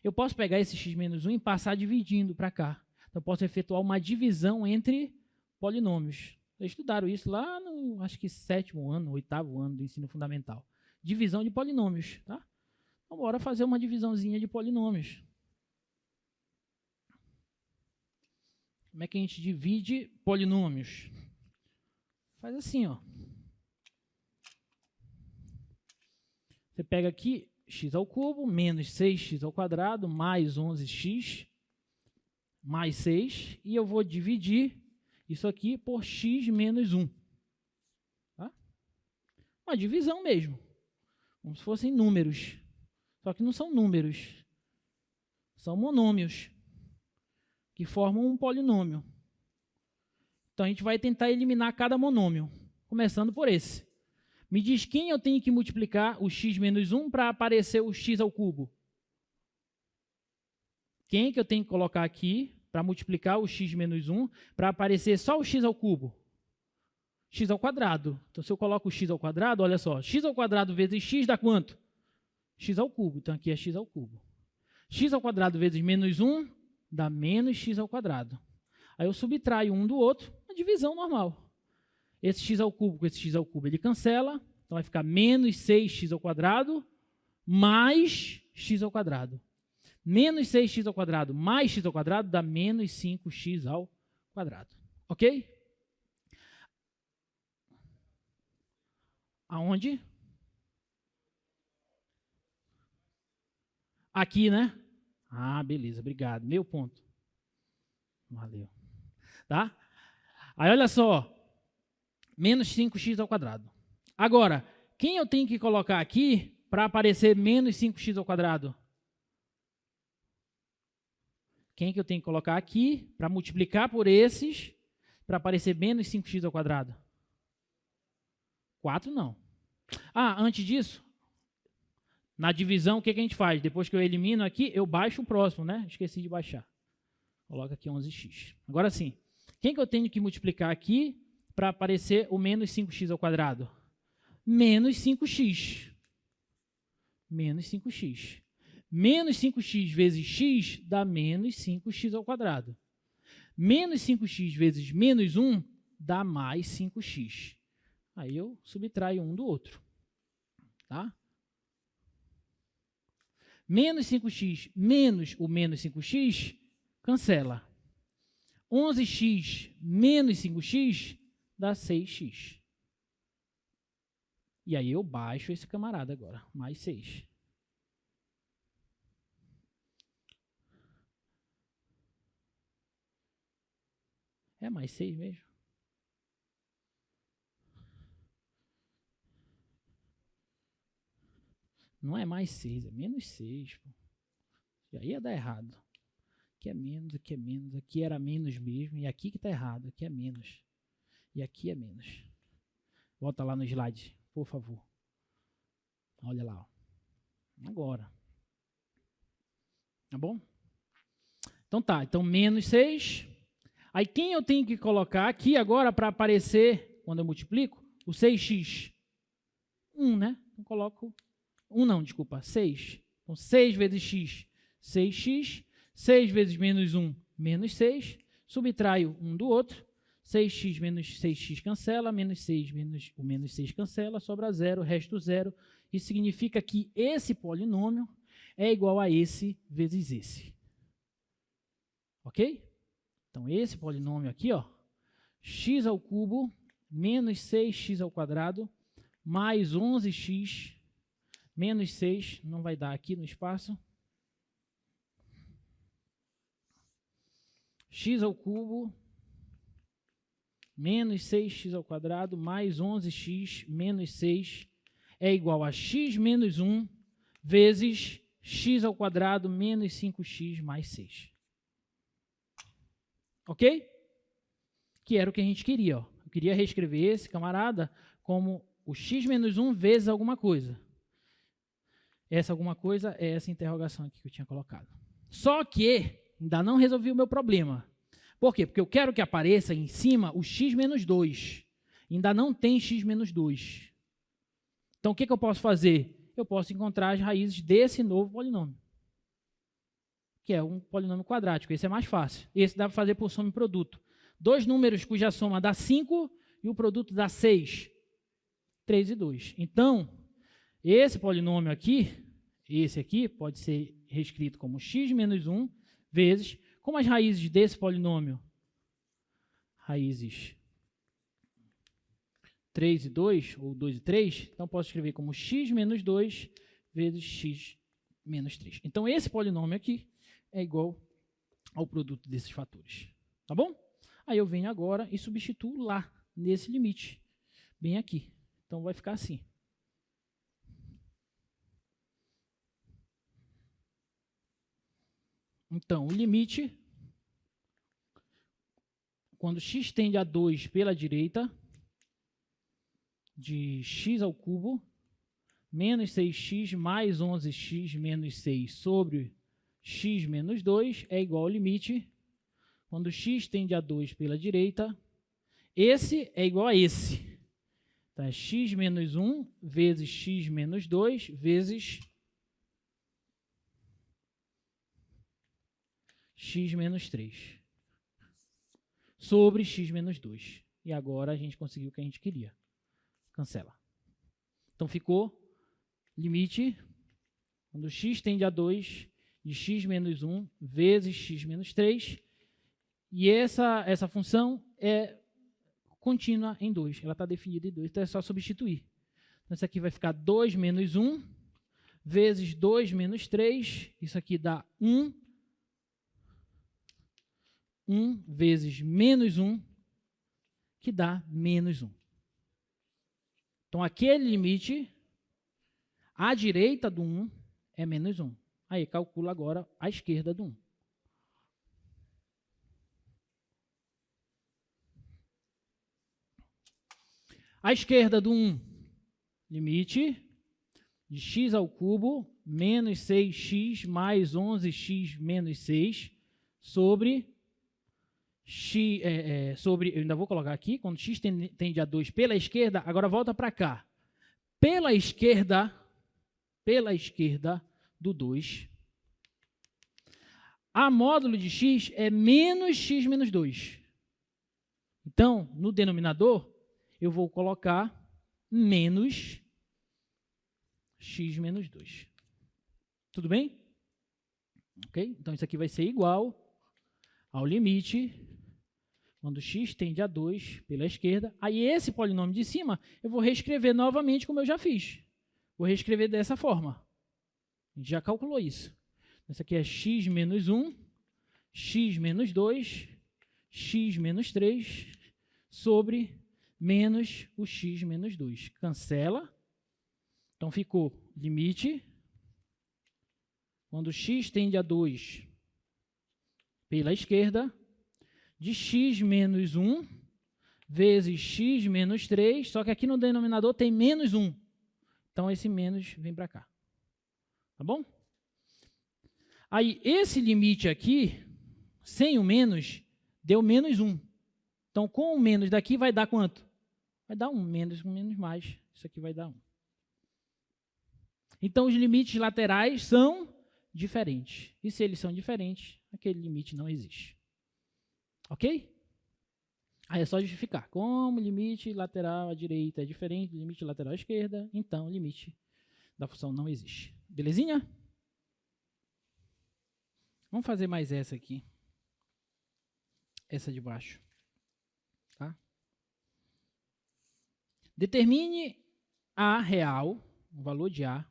Speaker 1: Eu posso pegar esse x menos 1 e passar dividindo para cá. Então, eu posso efetuar uma divisão entre polinômios. Vocês estudaram isso lá no, acho que, 7º ano, 8º ano do ensino fundamental. Divisão de polinômios, tá? Então, bora fazer uma divisãozinha de polinômios. Como é que a gente divide polinômios? Faz assim, ó. Você pega aqui x ao cubo menos 6x ao quadrado mais 11x mais 6, e eu vou dividir isso aqui por x menos 1. Tá? Uma divisão mesmo, como se fossem números. Só que não são números, são monômios, que formam um polinômio. Então, a gente vai tentar eliminar cada monômio, começando por esse. Me diz quem eu tenho que multiplicar o x menos 1 para aparecer o x ao cubo. Quem que eu tenho que colocar aqui para multiplicar o x menos 1 para aparecer só o x ao cubo? X ao quadrado. Então, se eu coloco o x ao quadrado, olha só, x ao quadrado vezes x dá quanto? X ao cubo. Então, aqui é x ao cubo. X ao quadrado vezes menos 1 dá menos x ao quadrado. Aí eu subtraio um do outro, uma divisão normal. Esse x ao cubo com esse x ao cubo, ele cancela. Então, vai ficar menos 6x ao quadrado mais x ao quadrado. Menos 6x ao quadrado mais x ao quadrado dá menos 5x ao quadrado. Ok? Aonde? Aqui, né? Ah, beleza, obrigado. Meu ponto. Valeu. Tá? Aí, olha só. Menos 5x ao quadrado. Agora, quem eu tenho que colocar aqui para aparecer menos 5x ao quadrado? Quem que eu tenho que colocar aqui para multiplicar por esses para aparecer menos 5x ao quadrado? 4 não. Ah, antes disso, na divisão, o que a gente faz? Depois que eu elimino aqui, eu baixo o próximo, né? Esqueci de baixar. Coloca aqui 11x. Agora sim, quem que eu tenho que multiplicar aqui para aparecer o menos 5x ao quadrado? Menos 5x. Menos 5x. Menos 5x vezes x dá menos 5x ao quadrado. Menos 5x vezes menos 1 dá mais 5x. Aí eu subtraio um do outro. Tá? Menos 5x menos o menos 5x, cancela. 11x menos 5x dá 6x. E aí eu baixo esse camarada agora, mais 6. É mais 6 mesmo? Não é mais 6, é menos 6. Pô. E aí ia dar errado. Aqui é menos, aqui é menos, aqui era menos mesmo, e aqui que está errado, aqui é menos. E aqui é menos. Volta lá no slide, por favor. Olha lá. Ó. Agora. Tá bom? Então tá, então menos 6. Aí quem eu tenho que colocar aqui agora para aparecer, quando eu multiplico, o 6x? 1, né? Então coloco 1 não, desculpa, 6. Então 6 vezes x, 6x. 6 vezes menos 1, menos 6. Subtraio um do outro. 6x menos 6x cancela, menos 6 menos o menos 6 cancela, sobra 0, resto 0. Isso significa que esse polinômio é igual a esse vezes esse. Ok? Então, esse polinômio aqui, ó, x ao cubo menos 6x ao quadrado mais 11x Menos 6 não vai dar aqui no espaço. X ao cubo menos 6x ao quadrado mais 11x menos 6 é igual a x menos 1 vezes x ao quadrado menos 5x mais 6. Ok? Que era o que a gente queria. Ó. Eu queria reescrever esse camarada como o x menos 1 vezes alguma coisa. Essa alguma coisa é essa interrogação aqui que eu tinha colocado. Só que ainda não resolvi o meu problema. Por quê? Porque eu quero que apareça em cima o x menos 2. Ainda não tem x menos 2. Então, o que eu posso fazer? Eu posso encontrar as raízes desse novo polinômio, que é um polinômio quadrático. Esse é mais fácil. Esse dá para fazer por soma e produto. Dois números cuja soma dá 5 e o produto dá 6. 3 e 2. Então, esse polinômio aqui, esse aqui, pode ser reescrito como x menos 1 vezes, como as raízes desse polinômio, raízes 3 e 2, ou 2 e 3, então posso escrever como x menos 2 vezes x menos 3. Então, esse polinômio aqui é igual ao produto desses fatores. Tá bom? Aí eu venho agora e substituo lá, nesse limite, bem aqui. Então, vai ficar assim. Então, o limite, quando x tende a 2 pela direita, de x ao cubo, menos 6x mais 11x menos 6 sobre x menos 2 é igual ao limite, quando x tende a 2 pela direita, esse é igual a esse. Então, é x menos 1 vezes x menos 2 vezes x menos 3 sobre x menos 2. E agora a gente conseguiu o que a gente queria. Cancela. Então, ficou limite, quando x tende a 2, de x menos 1 vezes x menos 3. E essa função é contínua em 2. Ela está definida em 2, então é só substituir. Então, isso aqui vai ficar 2 menos 1 vezes 2 menos 3. Isso aqui dá 1. 1 vezes menos 1, que dá menos 1. Então, aquele limite, à direita do 1, é menos 1. Aí, calcula agora a esquerda do 1. À esquerda do 1, limite de x ao cubo, menos 6x mais 11x menos 6, sobre, eu ainda vou colocar aqui, quando x tende a 2 pela esquerda, agora volta para cá. Pela esquerda do 2, a módulo de x é menos x menos 2. Então, no denominador, eu vou colocar menos x menos 2. Tudo bem? Ok? Então, isso aqui vai ser igual ao limite, quando x tende a 2 pela esquerda. Aí, esse polinômio de cima, eu vou reescrever novamente como eu já fiz. Vou reescrever dessa forma. A gente já calculou isso. Esse aqui é x menos 1, x menos 2, x menos 3, sobre menos o x menos 2. Cancela. Então, ficou limite, quando x tende a 2 pela esquerda, de x menos 1 vezes x menos 3, só que aqui no denominador tem menos 1. Então, esse menos vem para cá. Tá bom? Aí, esse limite aqui, sem o menos, deu menos 1. Então, com o menos daqui, vai dar quanto? Vai dar 1. Menos com menos mais, isso aqui vai dar 1. Então, os limites laterais são diferentes. E se eles são diferentes, aquele limite não existe. Ok? Aí é só justificar. Como o limite lateral à direita é diferente do limite lateral à esquerda, então o limite da função não existe. Belezinha? Vamos fazer mais essa aqui. Essa de baixo. Tá? Determine A real, o valor de A,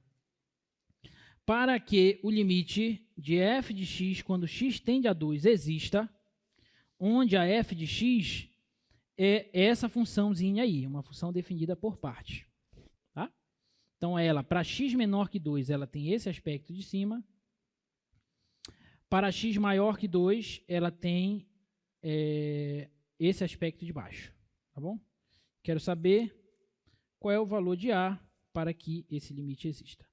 Speaker 1: para que o limite de f de x, quando x tende a 2, exista, onde a f de x é essa funçãozinha aí, uma função definida por partes. Tá? Então, ela, para x menor que 2, ela tem esse aspecto de cima. Para x maior que 2, ela tem esse aspecto de baixo. Tá bom? Quero saber qual é o valor de A para que esse limite exista.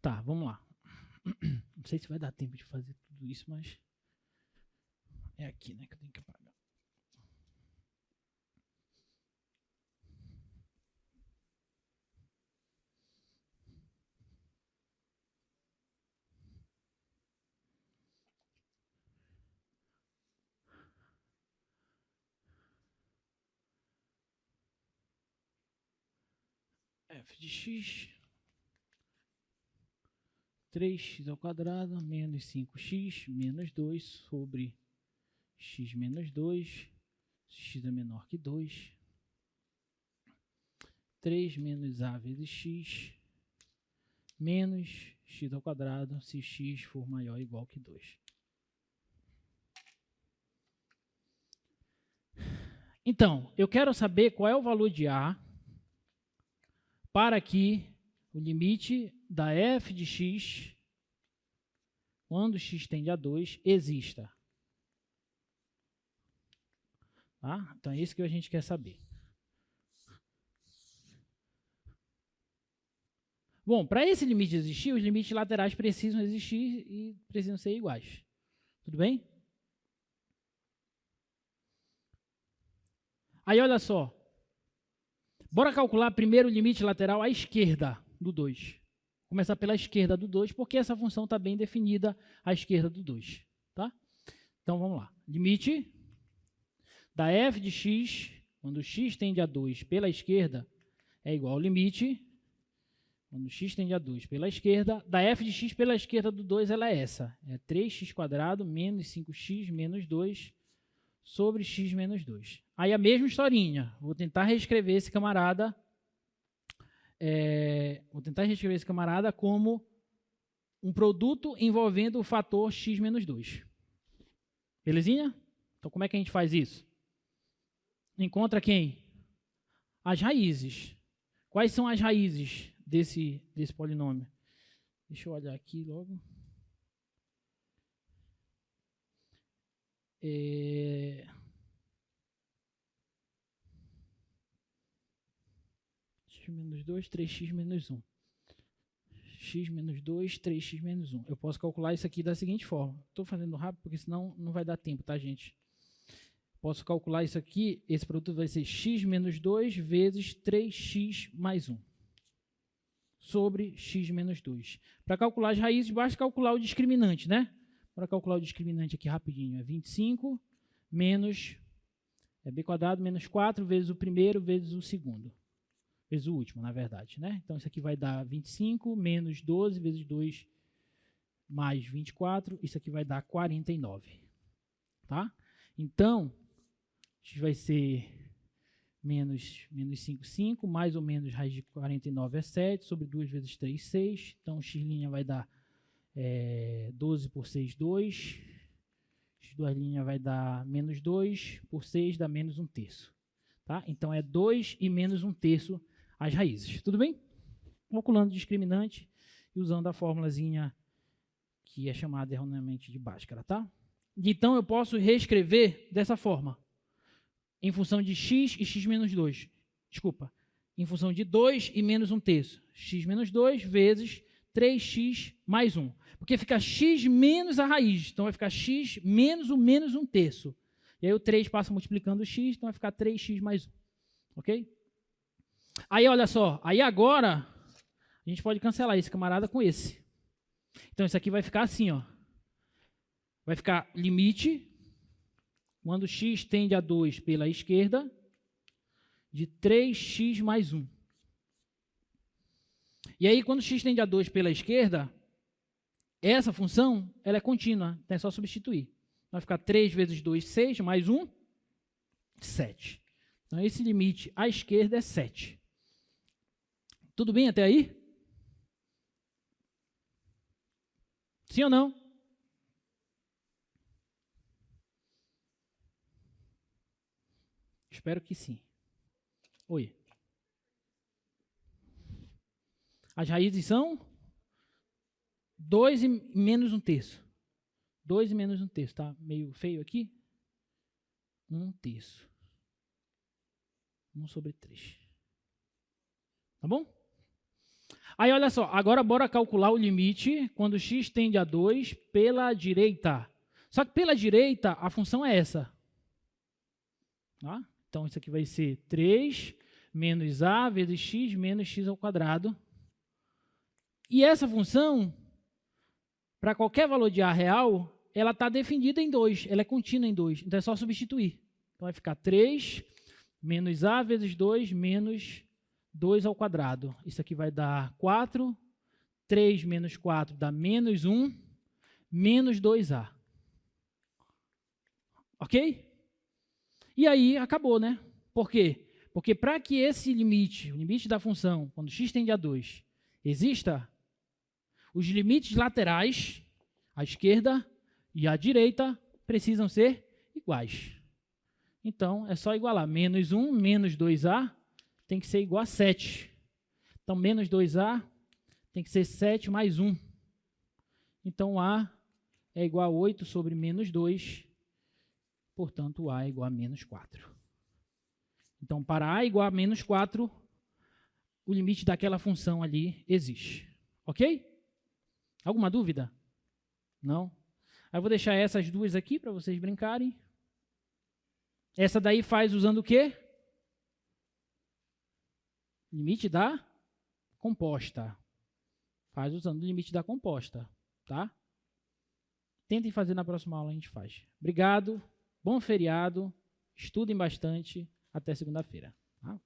Speaker 1: Tá, vamos lá. Não sei se vai dar tempo de fazer tudo isso, mas é aqui, né, que eu tenho que apagar. F de x, 3x ao quadrado, menos 5x, menos 2, sobre x menos 2, se x é menor que 2, 3 menos a vezes x, menos x ao quadrado, se x for maior ou igual que 2. Então, eu quero saber qual é o valor de A para que o limite da f de x, quando x tende a 2, exista. Tá? Então, é isso que a gente quer saber. Bom, para esse limite existir, os limites laterais precisam existir e precisam ser iguais. Tudo bem? Aí, olha só. Bora calcular primeiro o limite lateral à esquerda do 2. Começar pela esquerda do 2, porque essa função está bem definida à esquerda do 2. Tá? Então, vamos lá. Limite da f de x, quando x tende a 2 pela esquerda, é igual ao limite, quando x tende a 2 pela esquerda, da f de x pela esquerda do 2, ela é essa. É 3x² menos 5x menos 2 sobre x menos 2. Aí a mesma historinha. Vou tentar reescrever esse camarada. Como um produto envolvendo o fator x menos 2. Belezinha? Então, como é que a gente faz isso? Encontra quem? As raízes. Quais são as raízes desse polinômio? Deixa eu olhar aqui logo. X menos 2, 3x menos 1. X menos 2, 3x menos 1. Eu posso calcular isso aqui da seguinte forma. Estou fazendo rápido porque senão não vai dar tempo, tá, gente? Posso calcular isso aqui, esse produto vai ser x menos 2 vezes 3x mais 1. Sobre x menos 2. Para calcular as raízes, basta calcular o discriminante, né? Para calcular o discriminante aqui rapidinho, é 25 menos b² menos 4 vezes o primeiro vezes o segundo. Vezes o último, na verdade, né? Então, isso aqui vai dar 25 menos 12 vezes 2 mais 24. Isso aqui vai dar 49. Tá? Então, x vai ser menos 5, 5, mais ou menos raiz de 49 é 7, sobre 2 vezes 3, 6. Então, x' vai dar 12 por 6, 2. x2' vai dar menos 2 por 6, dá menos 1/3. Tá? Então, é 2 e menos 1/3 as raízes. Tudo bem? Calculando o discriminante e usando a formulazinha que é chamada erroneamente de Bhaskara, tá? Então, eu posso reescrever dessa forma. Em função de x e x menos 2. Desculpa. Em função de 2 e menos 1/3. X menos 2 vezes 3x mais 1. Porque fica x menos a raiz. Então, vai ficar x menos o menos 1/3. E aí, o 3 passa multiplicando o x, então vai ficar 3x mais 1. Ok? Aí, olha só. Aí, agora, a gente pode cancelar esse camarada com esse. Então, isso aqui vai ficar assim, ó. Vai ficar limite, quando x tende a 2 pela esquerda, de 3x mais 1. E aí, quando x tende a 2 pela esquerda, essa função ela é contínua, então é só substituir. Vai ficar 3 vezes 2, 6, mais 1, 7. Então, esse limite à esquerda é 7. Tudo bem até aí? Sim ou não? Espero que sim. Oi. As raízes são 2 e menos 1/3. 2 e menos 1/3, tá meio feio aqui? 1/3. 1/3. Tá bom? Aí, olha só, agora bora calcular o limite quando x tende a 2 pela direita. Só que pela direita, a função é essa. Tá? Então, isso aqui vai ser 3 menos a vezes x menos x ao quadrado. E essa função, para qualquer valor de a real, ela está definida em 2, ela é contínua em 2. Então, é só substituir. Então, vai ficar 3 menos a vezes 2 menos 2 ao quadrado. Isso aqui vai dar 4. 3 menos 4 dá menos 1, menos 2a. Ok? E aí, acabou, né? Por quê? Porque para que esse limite, o limite da função, quando x tende a 2, exista, os limites laterais, à esquerda e à direita, precisam ser iguais. Então, é só igualar. Menos 1 menos 2a tem que ser igual a 7. Então, menos 2a tem que ser 7 mais 1. Então, a é igual a 8 sobre menos 2. Portanto, a é igual a menos 4. Então, para a igual a menos 4, o limite daquela função ali existe. Ok? Alguma dúvida? Não? Aí eu vou deixar essas duas aqui para vocês brincarem. Essa daí faz usando o quê? Limite da composta. Faz usando o limite da composta, tá? Tentem fazer na próxima aula, a gente faz. Obrigado, bom feriado, estudem bastante, até segunda-feira. Tá?